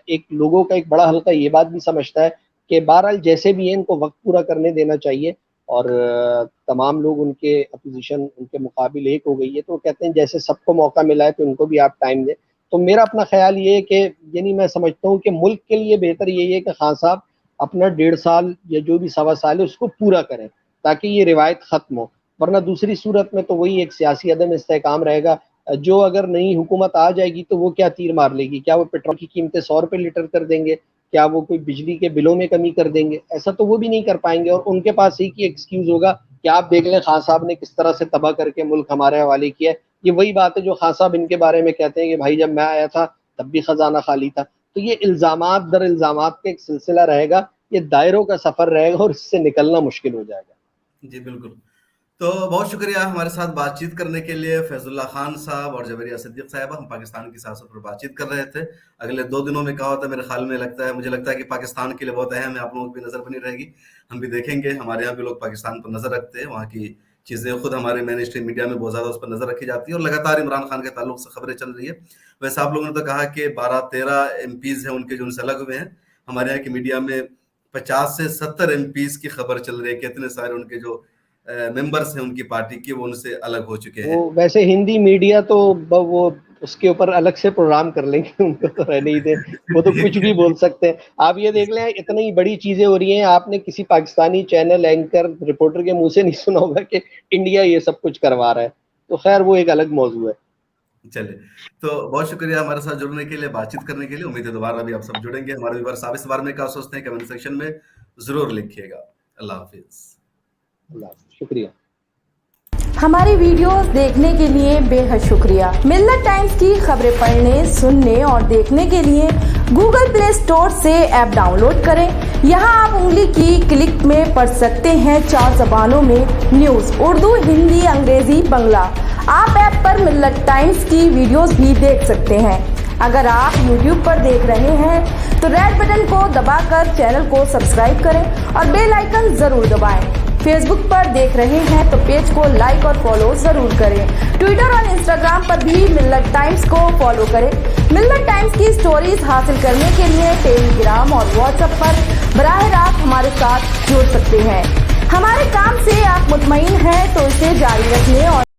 ایک لوگوں کا ایک بڑا حلقہ یہ بات بھی سمجھتا ہے کہ بہرحال جیسے بھی ہیں ان کو وقت پورا کرنے دینا چاہیے. اور تمام لوگ ان کے اپوزیشن ان کے مقابل ایک ہو گئی ہے، تو وہ کہتے ہیں جیسے سب کو موقع ملا ہے تو ان کو بھی آپ ٹائم دیں. تو میرا اپنا خیال یہ ہے کہ یعنی میں سمجھتا ہوں کہ ملک کے لیے بہتر یہی ہے کہ خان صاحب اپنا 1.5 سال یا جو بھی 1.25 سال ہے اس کو پورا کریں تاکہ یہ روایت ختم ہو. ورنہ دوسری صورت میں تو وہی ایک سیاسی عدم استحکام رہے گا. جو اگر نئی حکومت آ جائے گی تو وہ کیا تیر مار لے گی؟ کیا وہ پیٹرول کی قیمتیں 100 روپے لیٹر کر دیں گے؟ کیا وہ کوئی بجلی کے بلوں میں کمی کر دیں گے؟ ایسا تو وہ بھی نہیں کر پائیں گے. اور ان کے پاس ایک ہی ایکسکیوز ہوگا کہ آپ دیکھ لیں خان صاحب نے کس طرح سے تباہ کر کے ملک ہمارے حوالے کیا ہے. یہ وہی بات ہے جو خان صاحب ان کے بارے میں کہتے ہیں کہ بھائی جب میں آیا تھا تب بھی خزانہ خالی تھا. تو یہ الزامات در الزامات کا ایک سلسلہ رہے گا، یہ دائروں کا سفر رہے گا اور اس سے نکلنا مشکل ہو جائے گا. جی بالکل. تو بہت شکریہ ہمارے ساتھ بات چیت کرنے کے لیے فیض اللہ خان صاحب اور جویریہ صدیق صاحبہ. ہم پاکستان کی سیاست پر بات چیت کر رہے تھے. اگلے 2 دنوں میں کیا ہوتا ہے میرے خیال میں مجھے لگتا ہے کہ پاکستان کے لیے بہت اہم ہے. آپ لوگوں کی بھی نظر بنی رہے گی، ہم بھی دیکھیں گے. ہمارے یہاں بھی لوگ پاکستان پر نظر رکھتے ہیں، وہاں کی چیزیں خود ہمارے مین اسٹریم میڈیا میں بہت زیادہ اس پر نظر رکھی جاتی ہے اور لگاتار عمران خان کے تعلق سے خبریں چل رہی ہے. ویسے آپ لوگوں نے تو کہا کہ 12-13 MPs ہیں ان کے جو ان سے الگ ہوئے ہیں. ہمارے یہاں کی میڈیا میں 50 سے 70 MPs کی خبر چل رہی ہے کہ اتنے سارے ان کے جو ممبرس ہیں ان کی پارٹی کے وہ ان سے الگ ہو چکے ہیں. ویسے ہندی میڈیا تو وہ اس کے اوپر الگ سے پروگرام کر لیں گے، ان کو تو رہنے ہی دیں، وہ تو کچھ بھی بول سکتے ہیں. آپ یہ دیکھ لیں اتنی بڑی چیزیں ہو رہی ہیں، آپ نے کسی پاکستانی چینل اینکر رپورٹر کے منہ سے نہیں سنا ہوگا کہ انڈیا یہ سب کچھ کروا رہا ہے. تو خیر وہ ایک الگ موضوع ہے. چلے تو بہت شکریہ ہمارے ساتھ جڑنے کے لیے، بات چیت کرنے کے لیے. امید ہے دوبارہ بھی آپ سب جڑیں گے. ہمارے ویورز آپ اس بارے میں کیا سوچتے ہیں کمنٹ سیکشن میں ضرور لکھیے گا. اللہ حافظ. اللہ حافظ. شکریہ. ہماری ویڈیوز دیکھنے کے لیے بے حد شکریہ. ملت ٹائمز کی خبریں پڑھنے، سننے اور دیکھنے کے لیے گوگل پلے اسٹور سے ایپ ڈاؤن لوڈ کریں. یہاں آپ انگلی کی کلک میں پڑھ سکتے ہیں 4 زبانوں میں نیوز: اردو، ہندی، انگریزی، بنگلہ. آپ ایپ پر ملت ٹائمز کی ویڈیوز بھی دیکھ سکتے ہیں. اگر آپ یوٹیوب پر دیکھ رہے ہیں تو ریڈ بٹن کو دبا کر چینل کو سبسکرائب کریں اور بیل آئیکن ضرور دبائیں. فیس بک پر دیکھ رہے ہیں تو پیج کو لائک اور فالو ضرور کریں. ٹویٹر اور انسٹاگرام پر بھی ملت ٹائمز کو فالو کریں. ملت ٹائمز کی سٹوریز حاصل کرنے کے لیے ٹیلی گرام اور واٹس ایپ پر براہ راست ہمارے ساتھ جڑ سکتے ہیں. ہمارے کام سے آپ مطمئن ہیں تو اسے جاری رکھنے اور